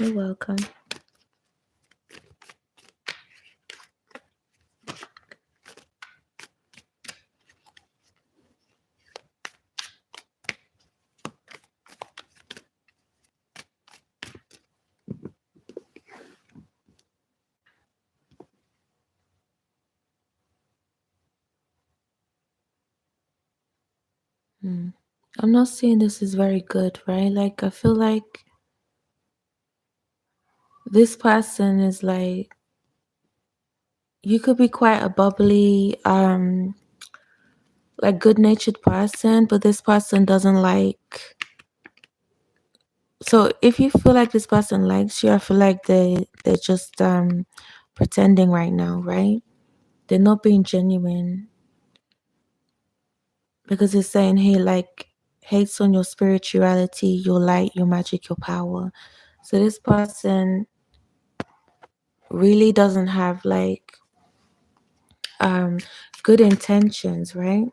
You're welcome. I'm not saying this is very good, right? Like, I feel like this person is like you could be quite a bubbly, like good-natured person, but this person doesn't like. So if you feel like this person likes you, I feel like they're just pretending right now, right? They're not being genuine because it's saying, hey, like hates on your spirituality, your light, your magic, your power. So this person really doesn't have like um good intentions, right?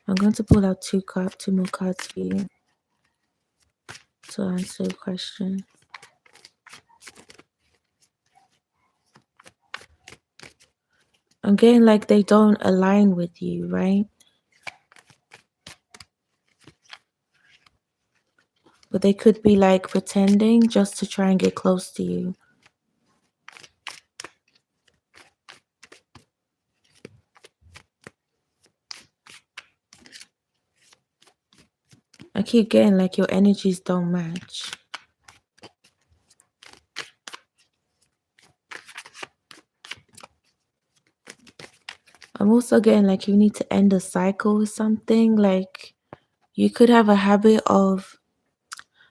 I'm going to pull out two more cards for you to answer your question. I'm getting like they don't align with you, right? But they could be like pretending just to try and get close to you. I keep getting like your energies don't match. I'm also getting like you need to end a cycle with something. Like you could have a habit of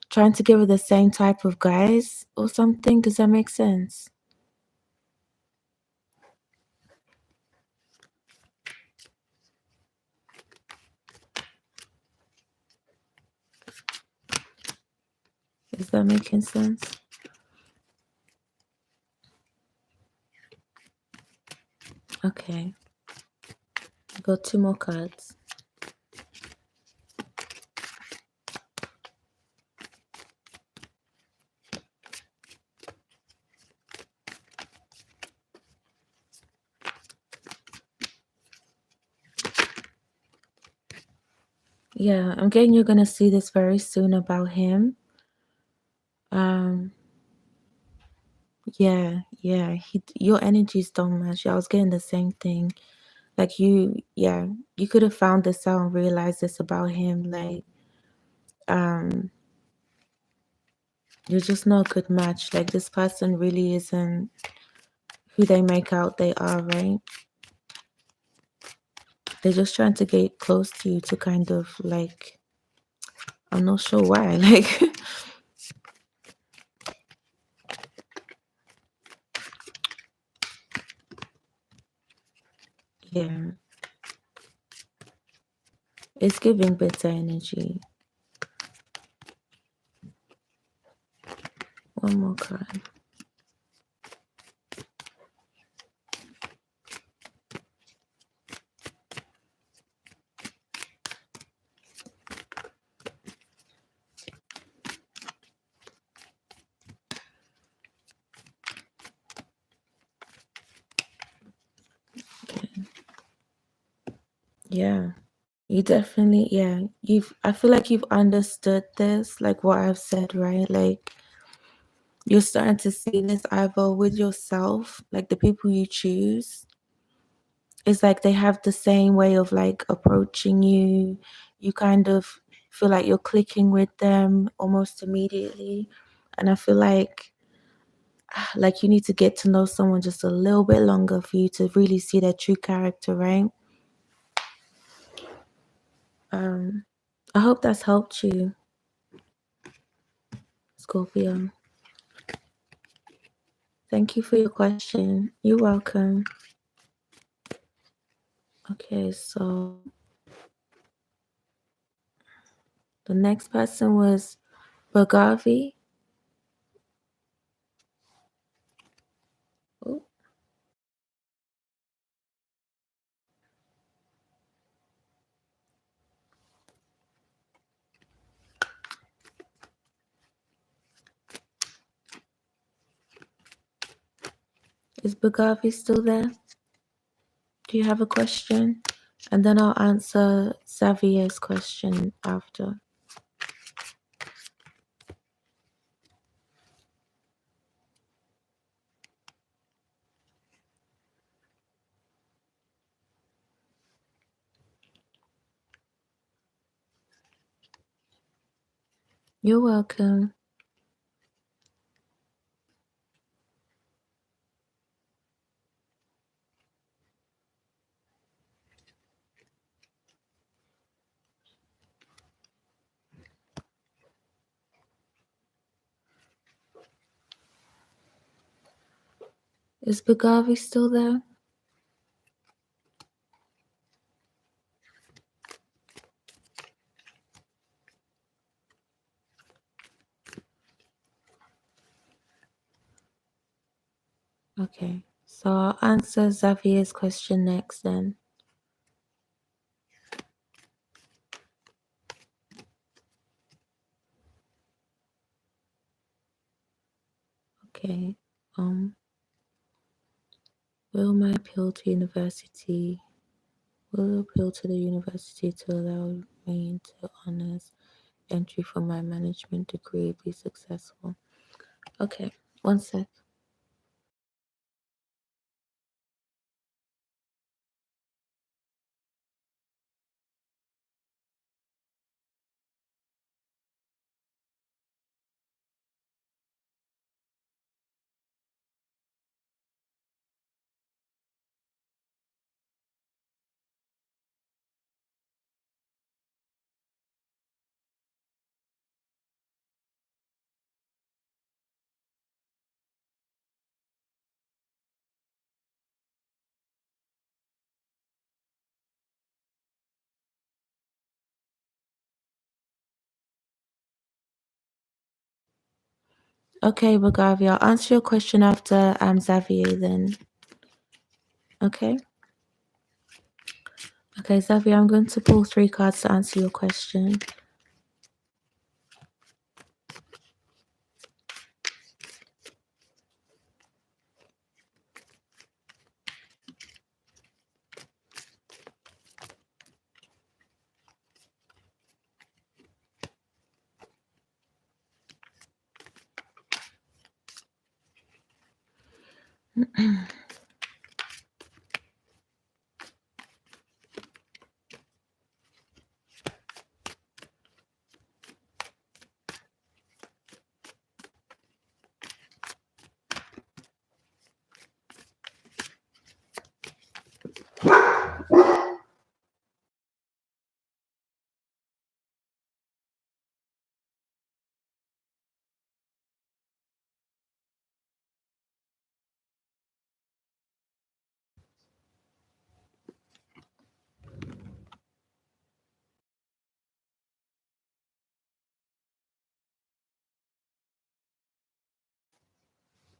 trying to get with the same type of guys or something. Does that make sense? Is that making sense? Okay. I got two more cards. Yeah, I'm getting you're gonna see this very soon about him. Um, yeah, your energies don't match. I was getting the same thing. Like you could have found this out and realized this about him. Like, um, you're just not a good match. Like this person really isn't who they make out they are, right? They're just trying to get close to you to kind of like, I'm not sure why. Like, yeah, it's giving bitter energy. One more card. Okay. Yeah. You definitely, yeah. I feel like you've understood this, like what I've said, right? Like you're starting to see this either with yourself, like the people you choose. It's like they have the same way of like approaching you. You kind of feel like you're clicking with them almost immediately. And I feel like you need to get to know someone just a little bit longer for you to really see their true character, right? Um, I hope that's helped you, Scorpio. Thank you for your question. You're welcome. Okay, so the next person was Bagavi. Oh, is Bagavi still there? Do you have a question? And then I'll answer Xavier's question after. You're welcome. Is Bagavi still there? Okay, so I'll answer Xavier's question next then. Okay. Will my appeal to university will appeal to the university to allow me into honors entry for my management degree be successful? Okay, one sec. Okay, Bagavi, I'll answer your question after Xavier then. Okay? Okay, Xavier, I'm going to pull 3 cards to answer your question.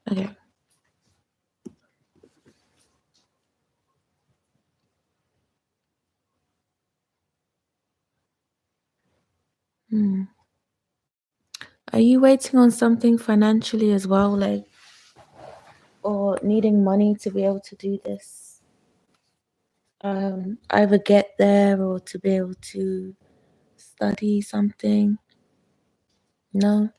Okay. Are you waiting on something financially as well, like, or needing money to be able to do this? Either get there or to be able to study something? No?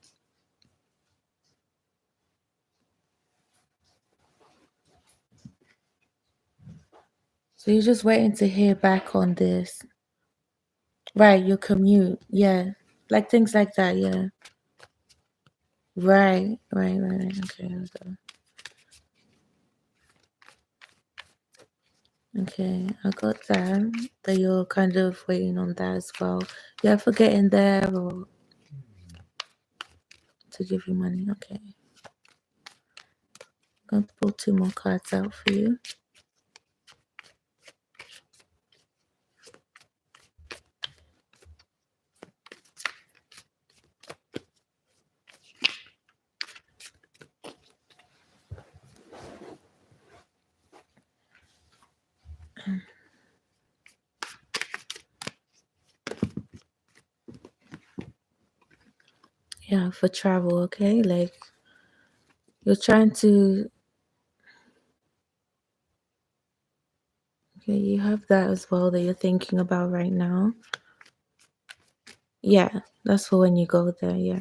So you're just waiting to hear back on this. Right, your commute, yeah. Like things like that, yeah. Right. Okay, here we go. Okay, I got that you're kind of waiting on that as well. Yeah, for getting there or to give you money. Okay. I'm going to pull 2 more cards out for you. Yeah, for travel, okay? Like you're trying to okay, you have that as well that you're thinking about right now. Yeah, that's for when you go there, yeah.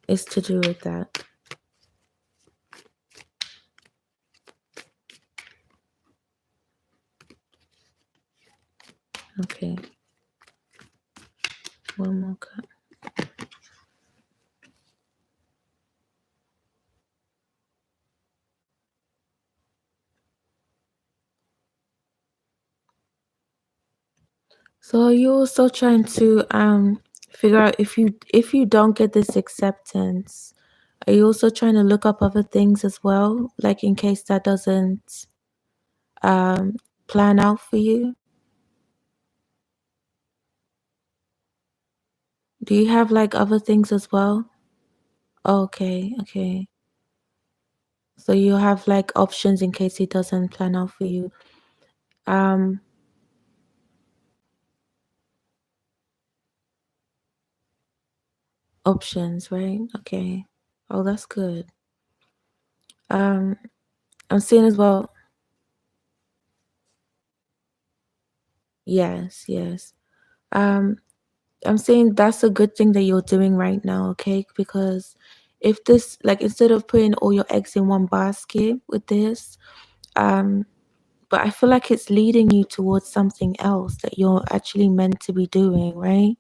It's to do with that. Okay. One more card. So are you also trying to figure out if you don't get this acceptance, Are you also trying to look up other things as well, like in case that doesn't um, plan out for you? Do you have like other things as well? Okay, okay. So you have like options in case it doesn't plan out for you. Um, Options, right? Okay. Oh, that's good. Um, I'm seeing as well. Yes, yes. Um, I'm saying that's a good thing that you're doing right now, okay? Because if this, like, instead of putting all your eggs in one basket with this, um, but I feel like it's leading you towards something else that you're actually meant to be doing, right?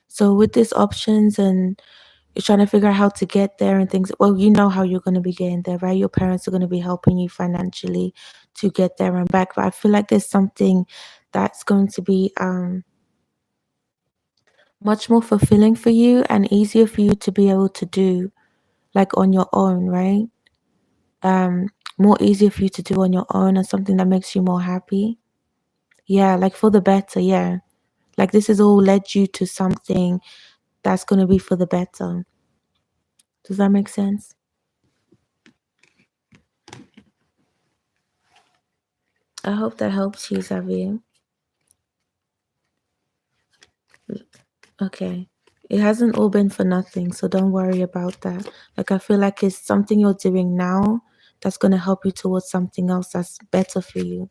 So with these options and you're trying to figure out how to get there and things, well, you know how you're going to be getting there, right? Your parents are going to be helping you financially to get there and back. But I feel like there's something that's going to be much more fulfilling for you and easier for you to be able to do like on your own, right? Um, More easier for you to do on your own and something that makes you more happy. Yeah, like for the better, yeah. Like this has all led you to something that's gonna be for the better. Does that make sense? I hope that helps you, Xavier. Okay. It hasn't all been for nothing, so don't worry about that. Like I feel like it's something you're doing now that's gonna help you towards something else that's better for you.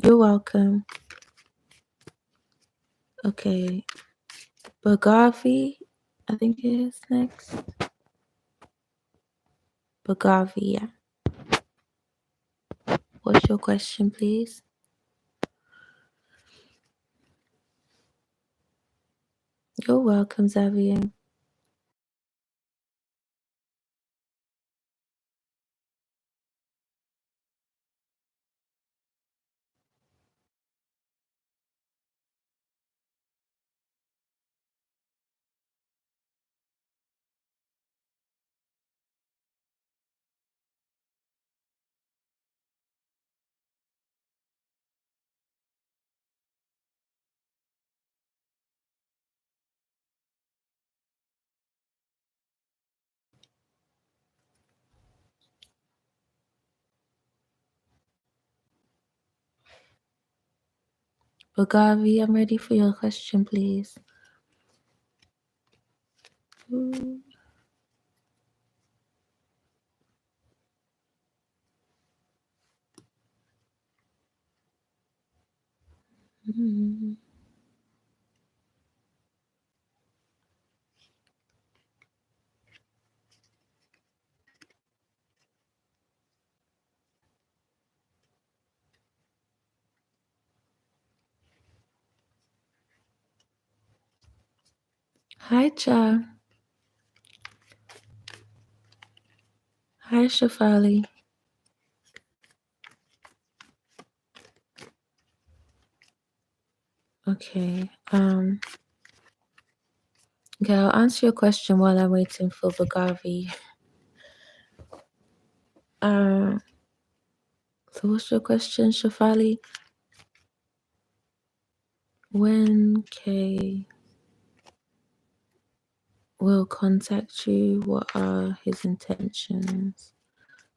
You're welcome. Okay. Bagavi, I think it is next. Bagavi, yeah. What's your question, please? You're welcome, Xavier. Bagavi, I'm ready for your question, please. Mm. Hi, Cha. Hi, Shafali. Okay. Okay, I'll answer your question while I'm waiting for Bagavi. Um, so what's your question, Shafali? When Kay will contact you, what are his intentions?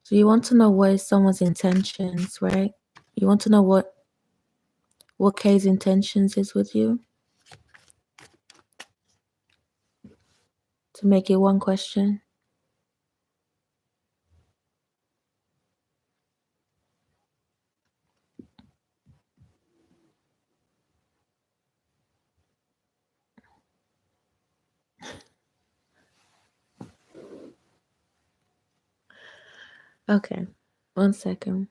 So you want to know what is someone's intentions, right? You want to know what Kay's intentions is with you to make it one question. Okay, one second.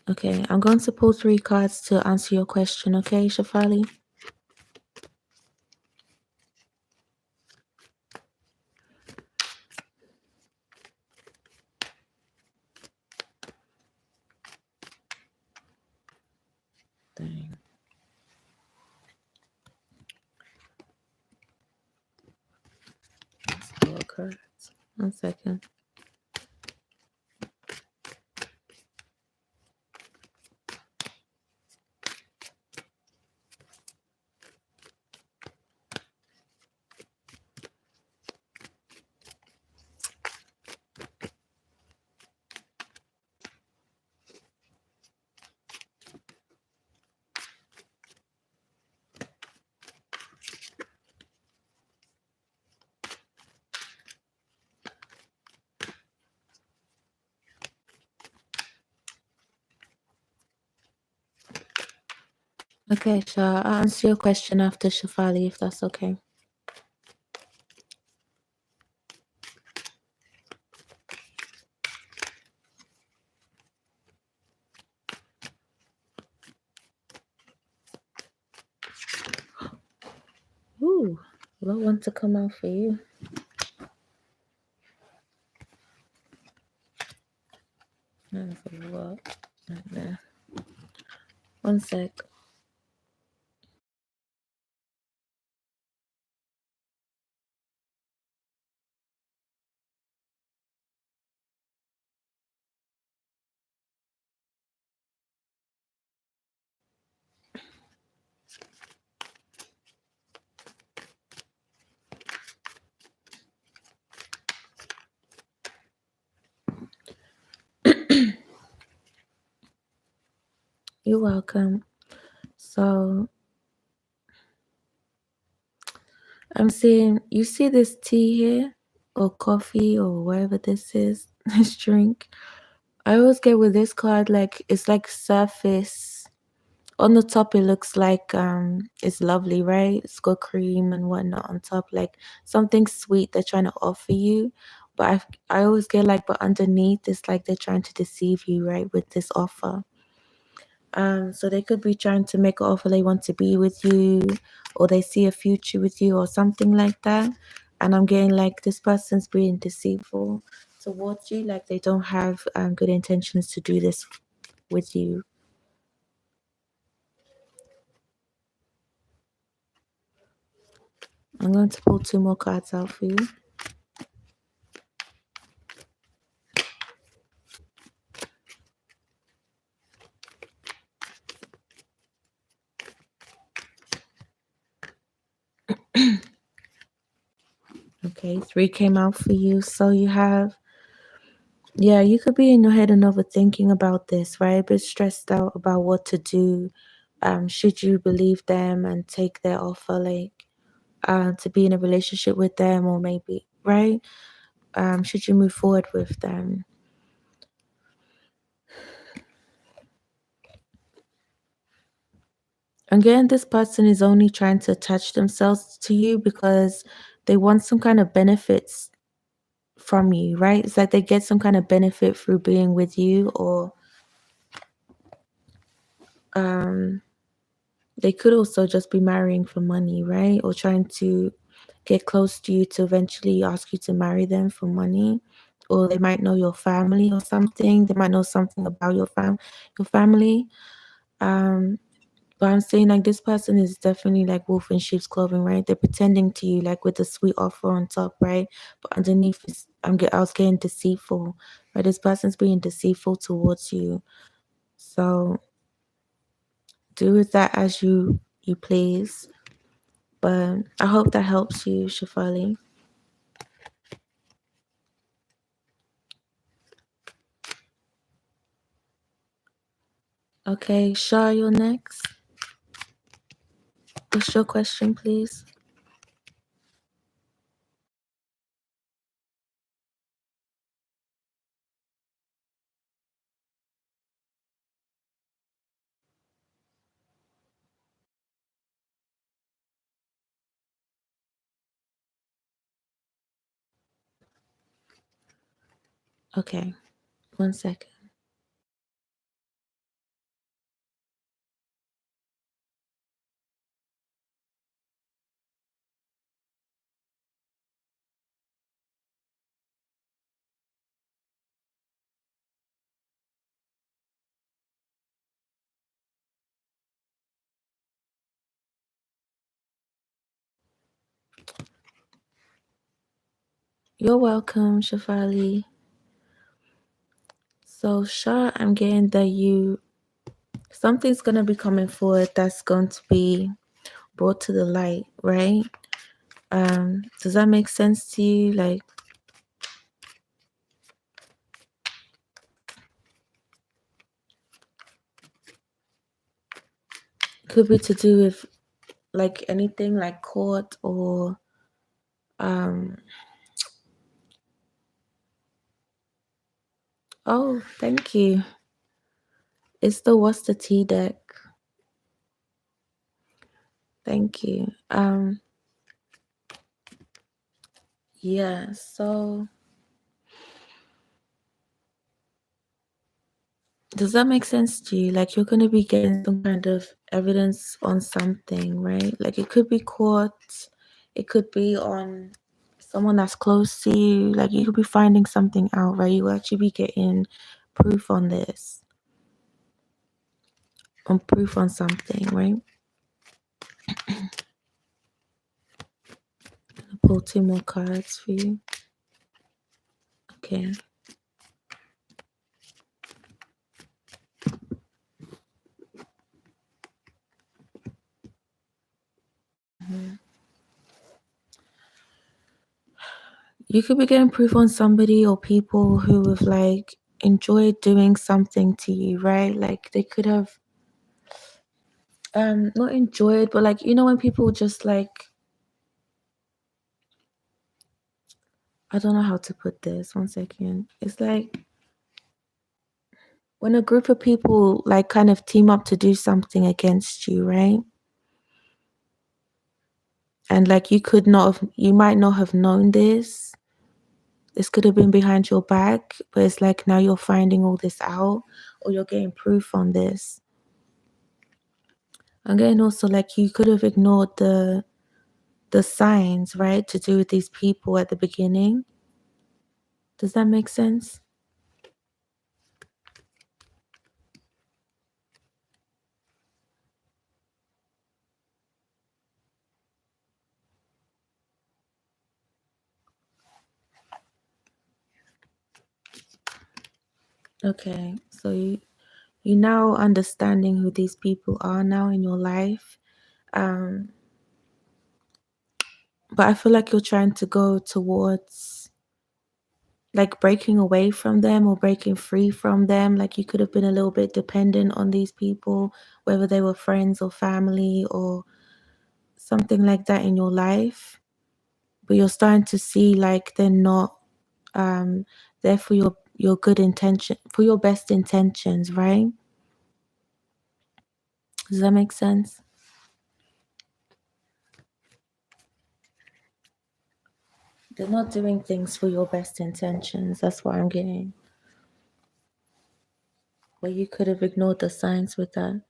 Okay, I'm going to pull 3 cards to answer your question, okay, Shafali? Dang. That's 4 cards. 1 second. Okay, Sha, I'll answer your question after Shafali, if that's okay. Ooh, what want to come out for you? That's a lot right there. 1 sec. You're welcome. So I'm seeing, you see this tea here or coffee or whatever this is, this drink. I always get with this card like it's like surface. On the top it looks like it's lovely, right? It's got cream and whatnot on top, like something sweet they're trying to offer you. But I always get like, but underneath it's like they're trying to deceive you, right, with this offer. So they could be trying to make an offer they want to be with you, or they see a future with you, or something like that. And I'm getting like this person's being deceitful towards you, like they don't have good intentions to do this with you. I'm going to pull 2 more cards out for you. Okay, 3 came out for you. So you have, yeah, you could be in your head and overthinking about this, right? A bit stressed out about what to do. Should you believe them and take their offer, like to be in a relationship with them, or maybe, right? Should you move forward with them? Again, this person is only trying to attach themselves to you because they want some kind of benefits from you, right? It's like they get some kind of benefit through being with you, or um they could also just be marrying for money, right? Or trying to get close to you to eventually ask you to marry them for money. Or they might know your family or something. They might know something about your family. Um, but I'm saying like this person is definitely like wolf in sheep's clothing, right? They're pretending to you like with a sweet offer on top, right? But underneath is I was getting deceitful, right? This person's being deceitful towards you. So do with that as you please. But I hope that helps you, Shafali. Okay, Shah, you're next. What's your question, please? Okay, 1 second. You're welcome, Shafali. So, Sha, I'm getting that something's gonna be coming forward that's going to be brought to the light, right? Does that make sense to you? Like, could be to do with like anything like court or oh, thank you. It's the What's the Tea deck. Thank you. Yeah, so does that make sense to you? Like you're gonna be getting some kind of evidence on something, right? Like it could be court, it could be on someone that's close to you. Like you could be finding something out, right? You will actually be getting proof on this, on proof on something, right? I'll pull 2 more cards for you. Okay. You could be getting proof on somebody or people who have like enjoyed doing something to you, right? Like they could have not enjoyed, but like when people just like, I don't know how to put this. 1 second. It's like when a group of people like kind of team up to do something against you, right? And like you might not have known this. This could have been behind your back, but it's like now you're finding all this out or you're getting proof on this. And then also like you could have ignored the signs, right, to do with these people at the beginning. Does that make sense? Okay, so you now understanding who these people are now in your life. Um, but I feel like you're trying to go towards like breaking away from them or breaking free from them. Like you could have been a little bit dependent on these people, whether they were friends or family or something like that in your life. But you're starting to see like they're not um there for your good intention, for your best intentions, right? Does that make sense? They're not doing things for your best intentions. That's what I'm getting. Where you could have ignored the signs with that.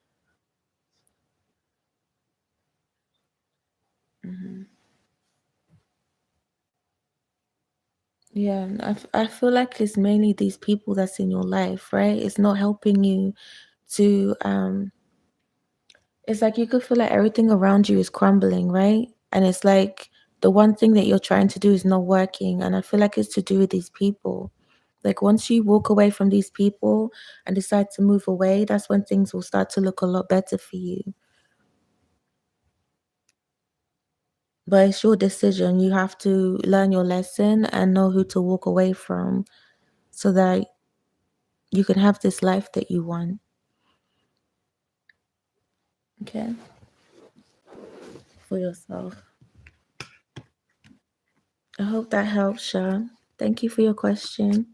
Yeah, and I feel like it's mainly these people that's in your life, right? It's not helping you to it's like you could feel like everything around you is crumbling, right? And it's like the one thing that you're trying to do is not working. And I feel like it's to do with these people. Like once you walk away from these people and decide to move away, that's when things will start to look a lot better for you. But it's your decision. You have to learn your lesson and know who to walk away from so that you can have this life that you want. Okay? For yourself. I hope that helps, Sha. Thank you for your question.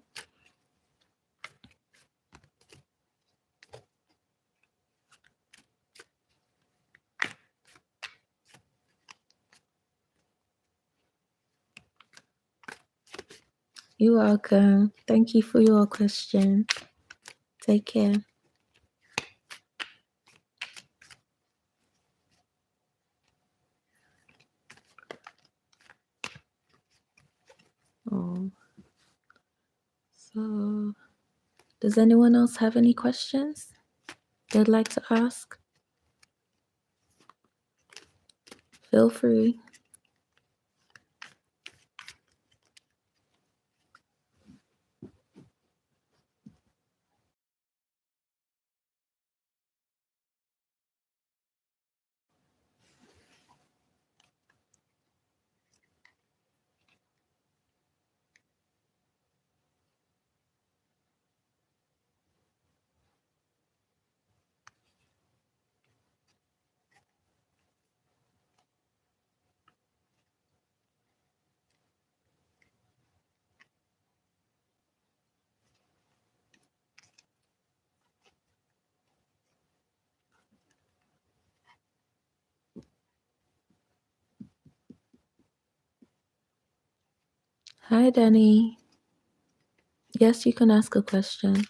You're welcome. Thank you for your question. Take care. Oh, so does anyone else have any questions they'd like to ask? Feel free. Hi, Danny. Yes, you can ask a question.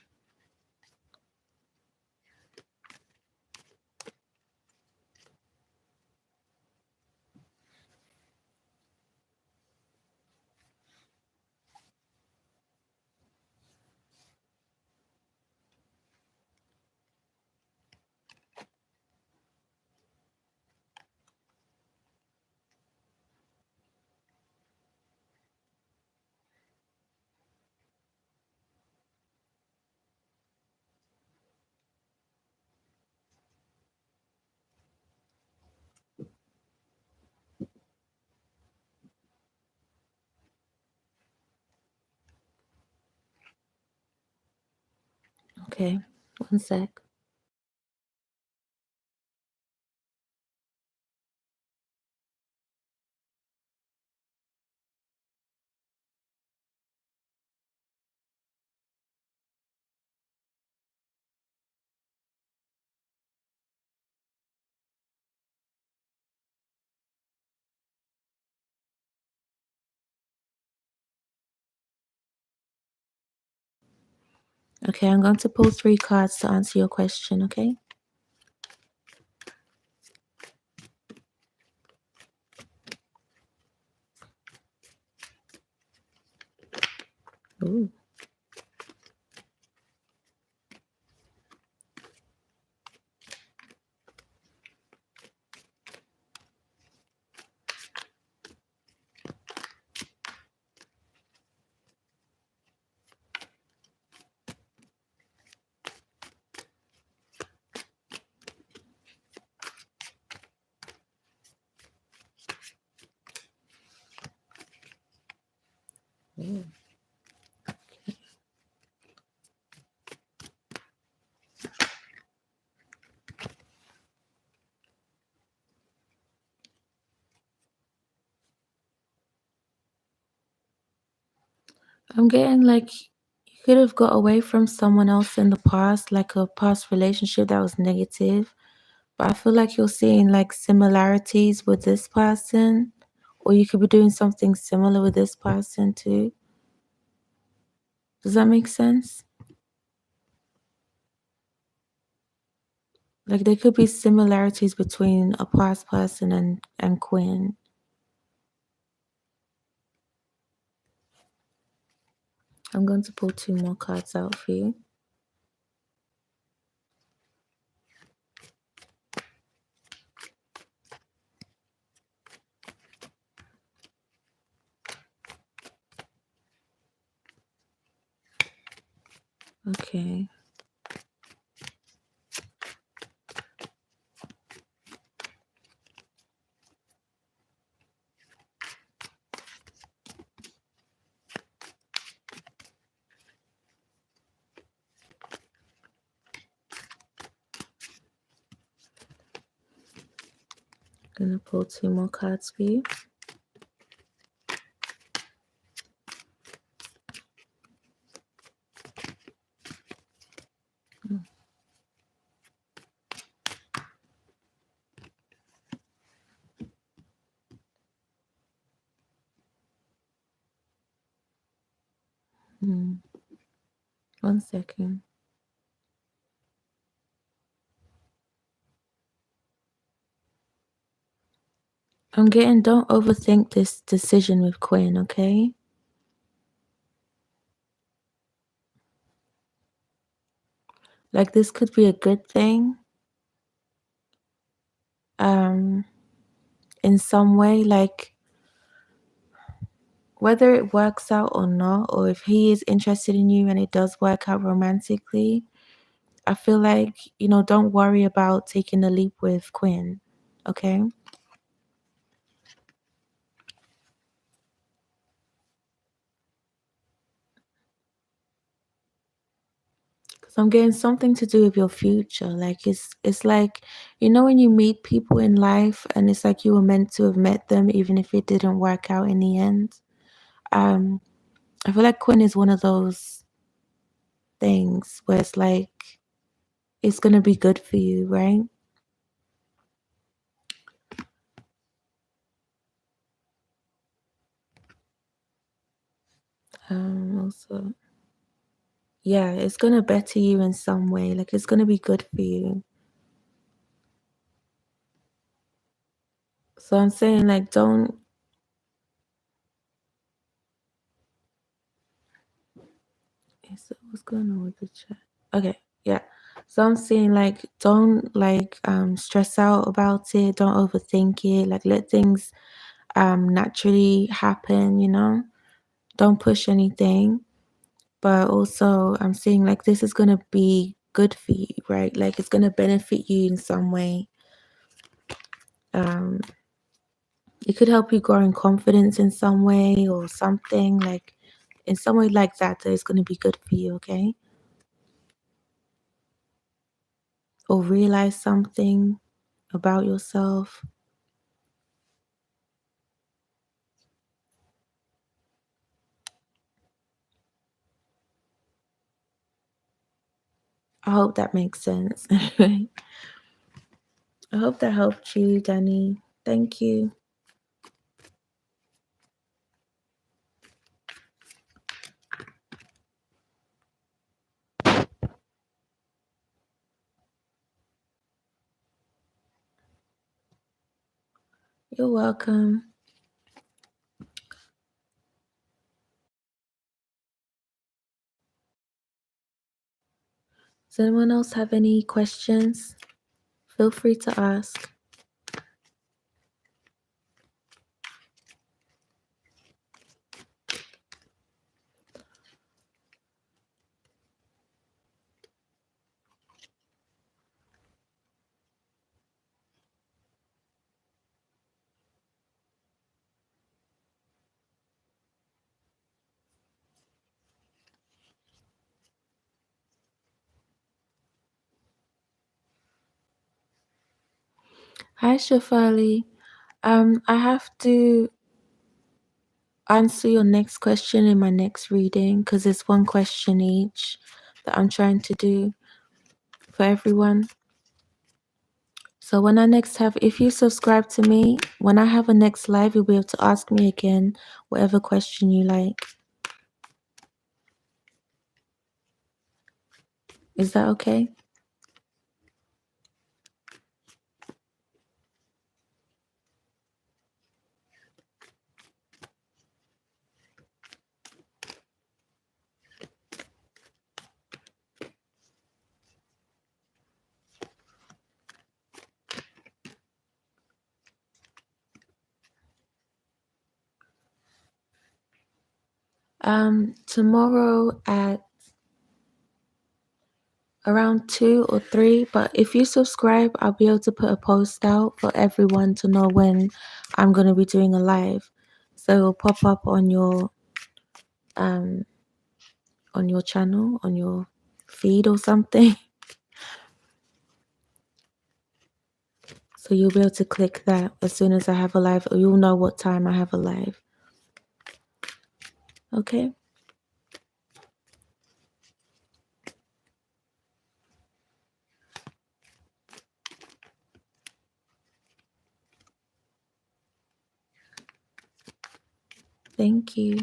Okay, one sec. Okay, I'm going to pull 3 cards to answer your question, okay? Ooh. Ooh. I'm getting like you could have got away from someone else in the past, like a past relationship that was negative. But I feel like you're seeing like similarities with this person, or you could be doing something similar with this person too. Does that make sense? Like there could be similarities between a past person and Quinn. I'm going to pull 2 more cards out for you. Okay. Gonna pull 2 more cards for you. Hmm. 1 second. I'm getting don't overthink this decision with Quinn, okay? Like this could be a good thing. Um in some way, like whether it works out or not, or if he is interested in you and it does work out romantically, I feel like, don't worry about taking the leap with Quinn, okay? Because I'm getting something to do with your future. Like it's like, when you meet people in life and it's like you were meant to have met them even if it didn't work out in the end. Um, I feel like Quinn is one of those things where it's like it's gonna be good for you, right? Also, yeah, it's gonna better you in some way. Like it's gonna be good for you. So I'm saying like don't. So what's going on with the chat? Okay, yeah. So I'm saying like don't like stress out about it. Don't overthink it. Like let things naturally happen. Don't push anything. But also I'm saying like this is gonna be good for you, right? Like it's gonna benefit you in some way. Um, it could help you grow in confidence in some way or something like in some way like that is going to be good for you, okay? Or realize something about yourself. I hope that makes sense. I hope that helped you, Danny. Thank you. You're welcome. Does anyone else have any questions? Feel free to ask. Hi, Shafali. I have to answer your next question in my next reading because it's one question each that I'm trying to do for everyone. So when I next have, if you subscribe to me, when I have a next live, you'll be able to ask me again whatever question you like. Is that okay? Tomorrow at around 2 or 3, but if you subscribe, I'll be able to put a post out for everyone to know when I'm going to be doing a live. So it'll pop up on your channel, on your feed or something. So you'll be able to click that as soon as I have a live, or you'll know what time I have a live. Okay? Thank you.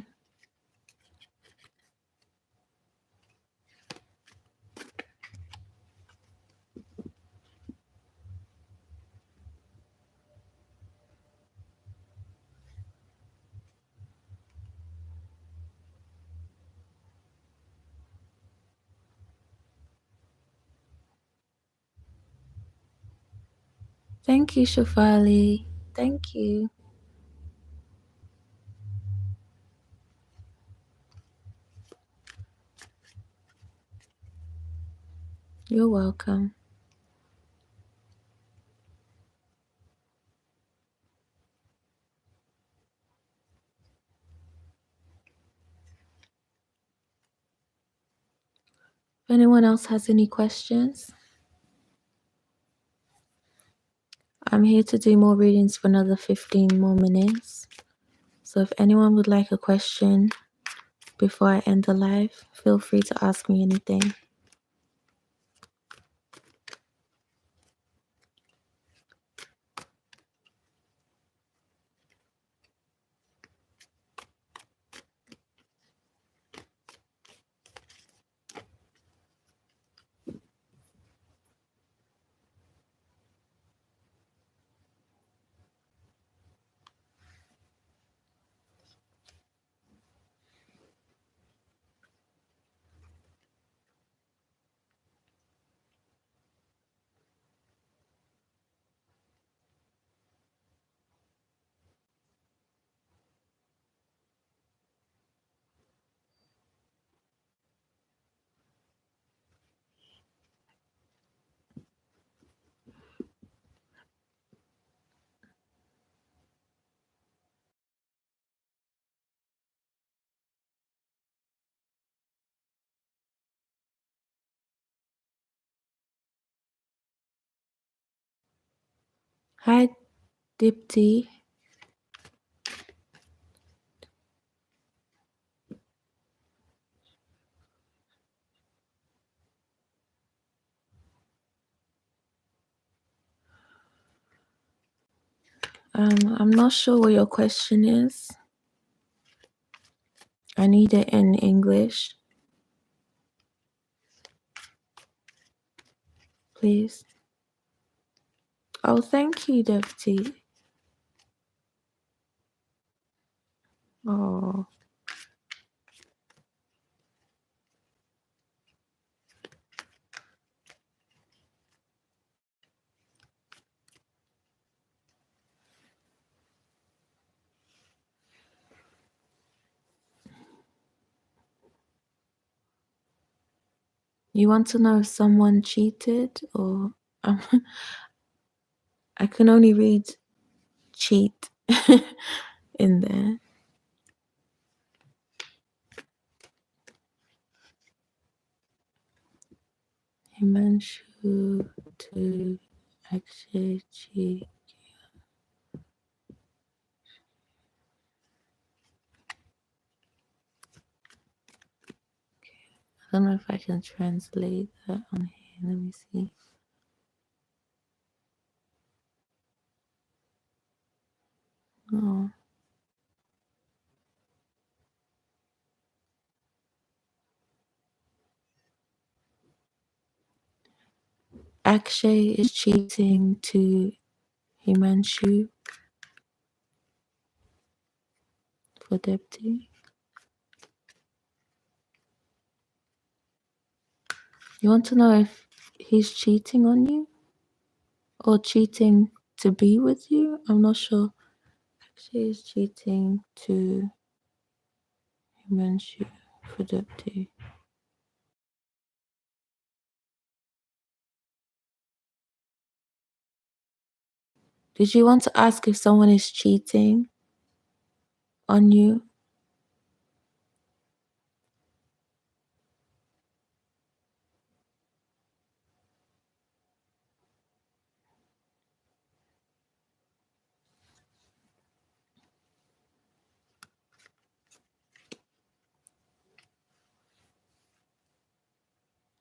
Thank you, Shafali. Thank you. You're welcome. If anyone else has any questions, I'm here to do more readings for another 15 more minutes. So if anyone would like a question before I end the live, feel free to ask me anything. Hi, Dipti. I'm not sure what your question is. I need it in English, please. Oh, thank you, Dipti. Oh, you want to know if someone cheated or um, I can only read cheat in there. Himanshu to actually cheat. I don't know if I can translate that on here. Let me see. Oh. Akshay is cheating to Himanshu for Depti. You want to know if he's cheating on you or cheating to be with you? I'm not sure. Akshay is cheating to Himanshu for Depti. Did you want to ask if someone is cheating on you?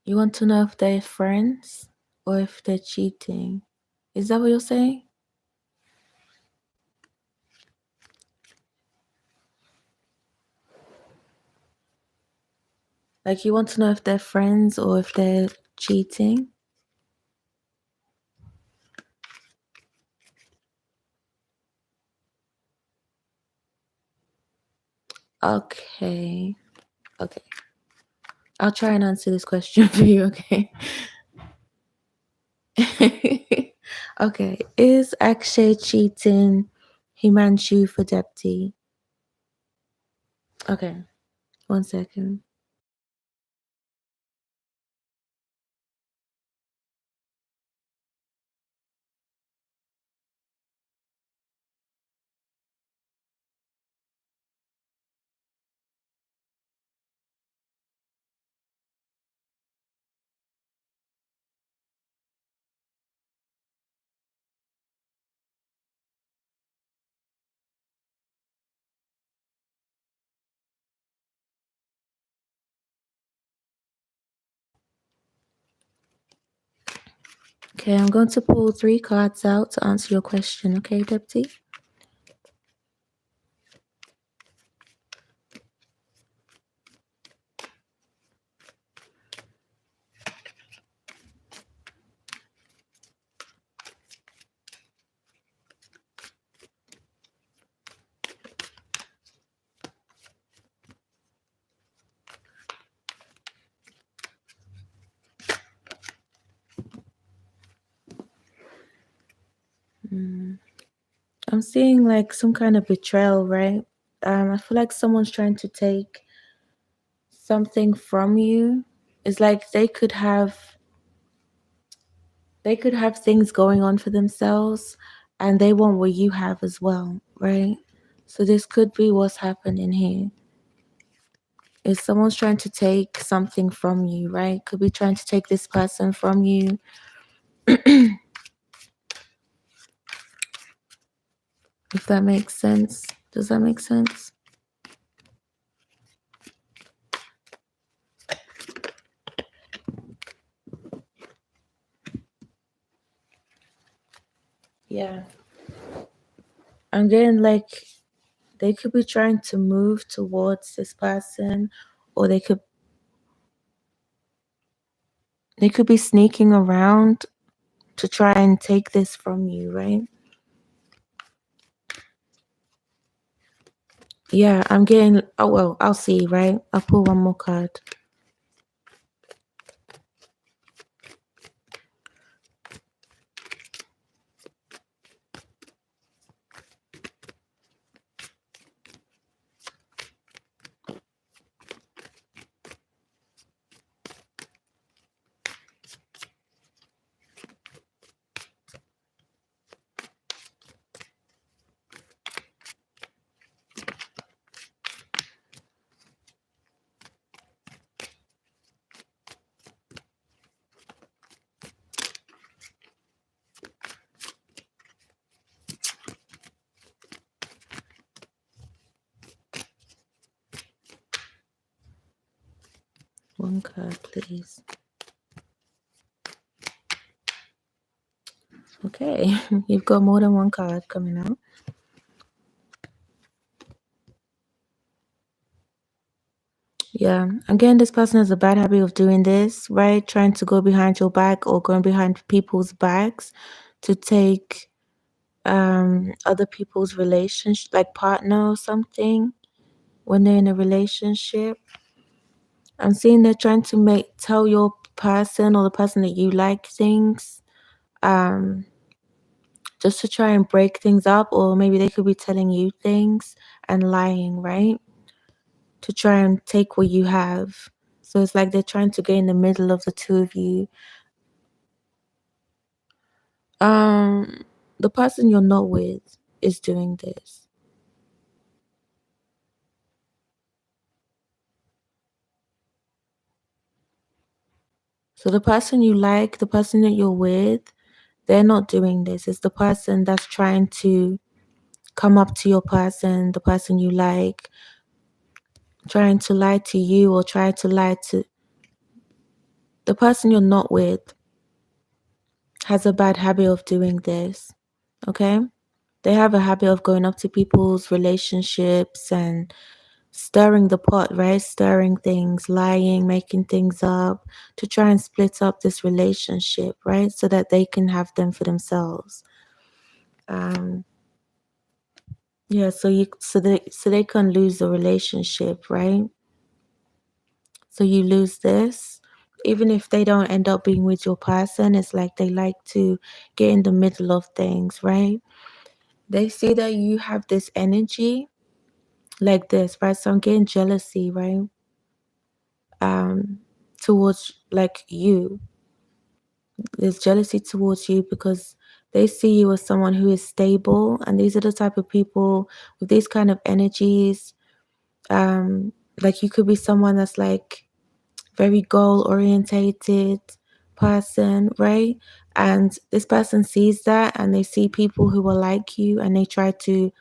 You want to know if they're friends or if they're cheating? Is that what you're saying? Like you want to know if they're friends or if they're cheating? Okay. Okay. I'll try and answer this question for you, okay? Okay. Is Akshay cheating Himanshu for Depti? Okay. 1 second. Okay, I'm going to pull 3 cards out to answer your question, okay, Depti? I'm seeing like some kind of betrayal, right? I feel like someone's trying to take something from you. It's like they could have things going on for themselves and they want what you have as well, right? So this could be what's happening here. Is someone's trying to take something from you, right? Could be trying to take this person from you. If that makes sense. Does that make sense? Yeah. I'm getting like they could be trying to move towards this person, or they could be sneaking around to try and take this from you, right? Yeah, I'm getting, oh well, I'll see, right? I'll pull one more card. One card, please. Okay, you've got more than one card coming out. Yeah, again, this person has a bad habit of doing this, right? Trying to go behind your back or going behind people's backs to take other people's relationship, like partner or something, when they're in a relationship. I'm seeing they're trying to tell your person or the person that you like things, um, just to try and break things up, or maybe they could be telling you things and lying, right? To try and take what you have. So it's like they're trying to get in the middle of the two of you. The person you're not with is doing this. So the person you like, the person that you're with, they're not doing this. It's the person that's trying to come up to your person, the person you like, trying to lie to you or try to lie to the person you're not with has a bad habit of doing this. Okay? They have a habit of going up to people's relationships and stirring the pot, right? Stirring things, lying, making things up to try and split up this relationship, right? So that they can have them for themselves. Yeah, so they can lose the relationship, right? So you lose this. Even if they don't end up being with your person, it's like they like to get in the middle of things, right? They see that you have this energy like this, right? So I'm getting jealousy, right? Towards like you. There's jealousy towards you because they see you as someone who is stable, and these are the type of people with these kind of energies. Like you could be someone that's like very goal orientated person, right? And this person sees that and they see people who are like you and they try to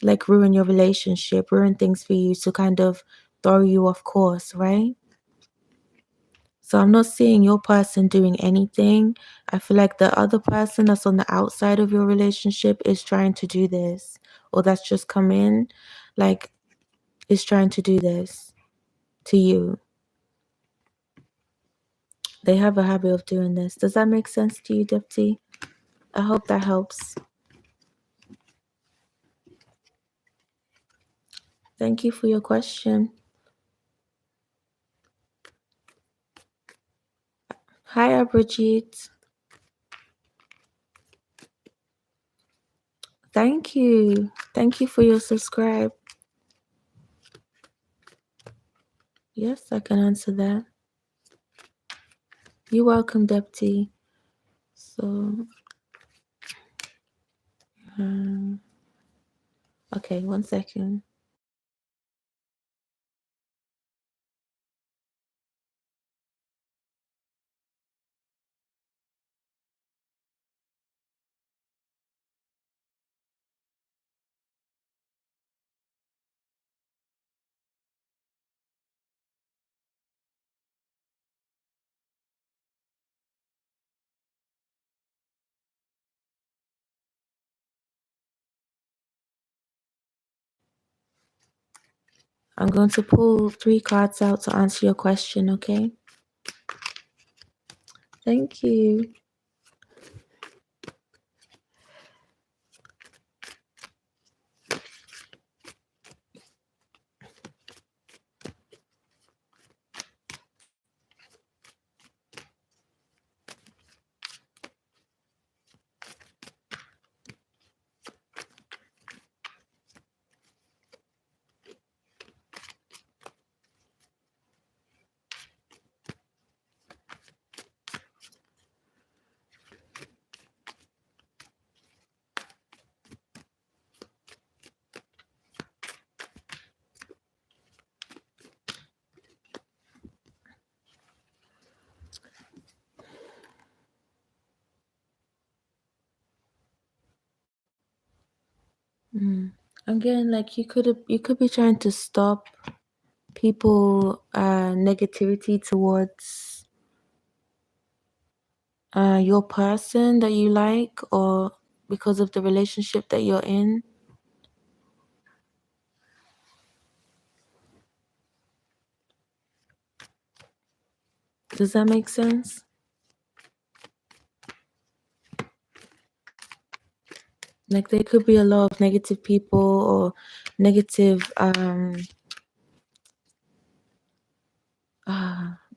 like ruin your relationship, ruin things for you to kind of throw you off course, right? So I'm not seeing your person doing anything. I feel like the other person that's on the outside of your relationship is trying to do this, or that's just come in, like is trying to do this to you. They have a habit of doing this. Does that make sense to you, Dipti? I hope that helps. Thank you for your question. Hi, Brigitte. Thank you. Thank you for your subscribe. Yes, I can answer that. You're welcome, Dipti. So, okay, 1 second. I'm going to pull 3 cards out to answer your question, okay? Thank you. Again, like you could be trying to stop people negativity towards your person that you like, or because of the relationship that you're in. Does that make sense? Like there could be a lot of negative people or negative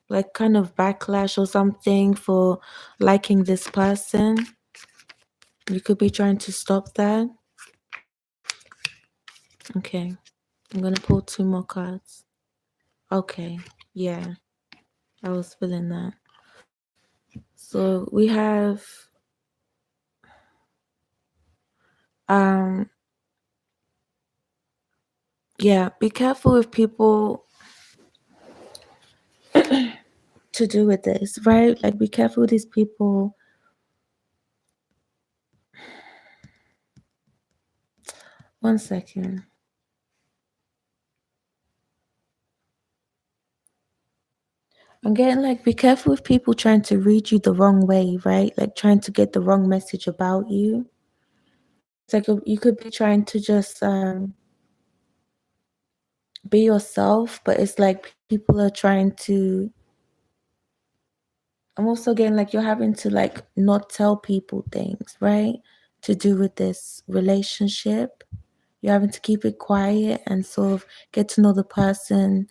like kind of backlash or something for liking this person. You could be trying to stop that. Okay. I'm gonna pull 2 more cards. Okay. Yeah. I was feeling that. So we have yeah, be careful with people to do with this, right? Like be careful with these people. One second. I'm getting like be careful with people trying to read you the wrong way, right? Like trying to get the wrong message about you. It's like you could be trying to just be yourself, but it's like people are trying to. I'm also getting like you're having to like not tell people things, right? To do with this relationship. You're having to keep it quiet and sort of get to know the person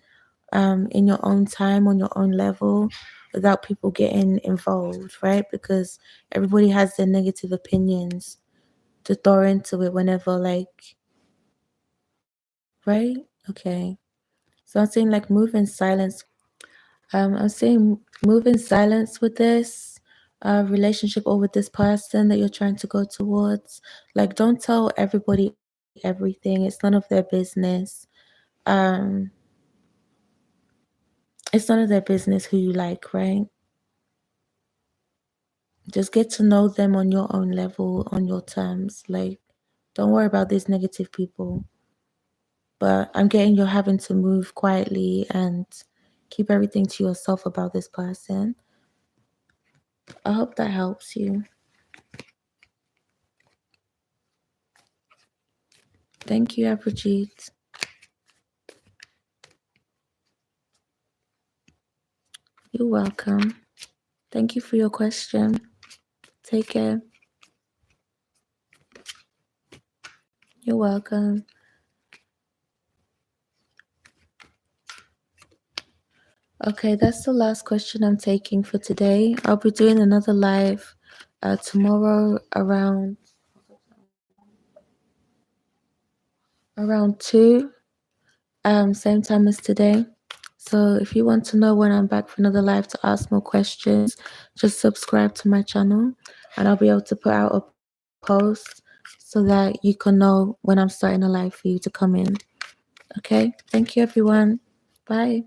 in your own time, on your own level, without people getting involved, right? Because everybody has their negative opinions to throw into it whenever, like, right? Okay. So I'm saying like move in silence. I'm saying move in silence with this relationship or with this person that you're trying to go towards. Like, don't tell everybody everything. It's none of their business. It's none of their business who you like, right? Just get to know them on your own level, on your terms. Like, don't worry about these negative people. But I'm getting you're having to move quietly and keep everything to yourself about this person. I hope that helps you. Thank you, Abhijit. You're welcome. Thank you for your question. Take care. You're welcome. Okay, that's the last question I'm taking for today. I'll be doing another live tomorrow around 2, same time as today. So if you want to know when I'm back for another live to ask more questions, just subscribe to my channel and I'll be able to put out a post so that you can know when I'm starting a live for you to come in. Okay, thank you everyone. Bye.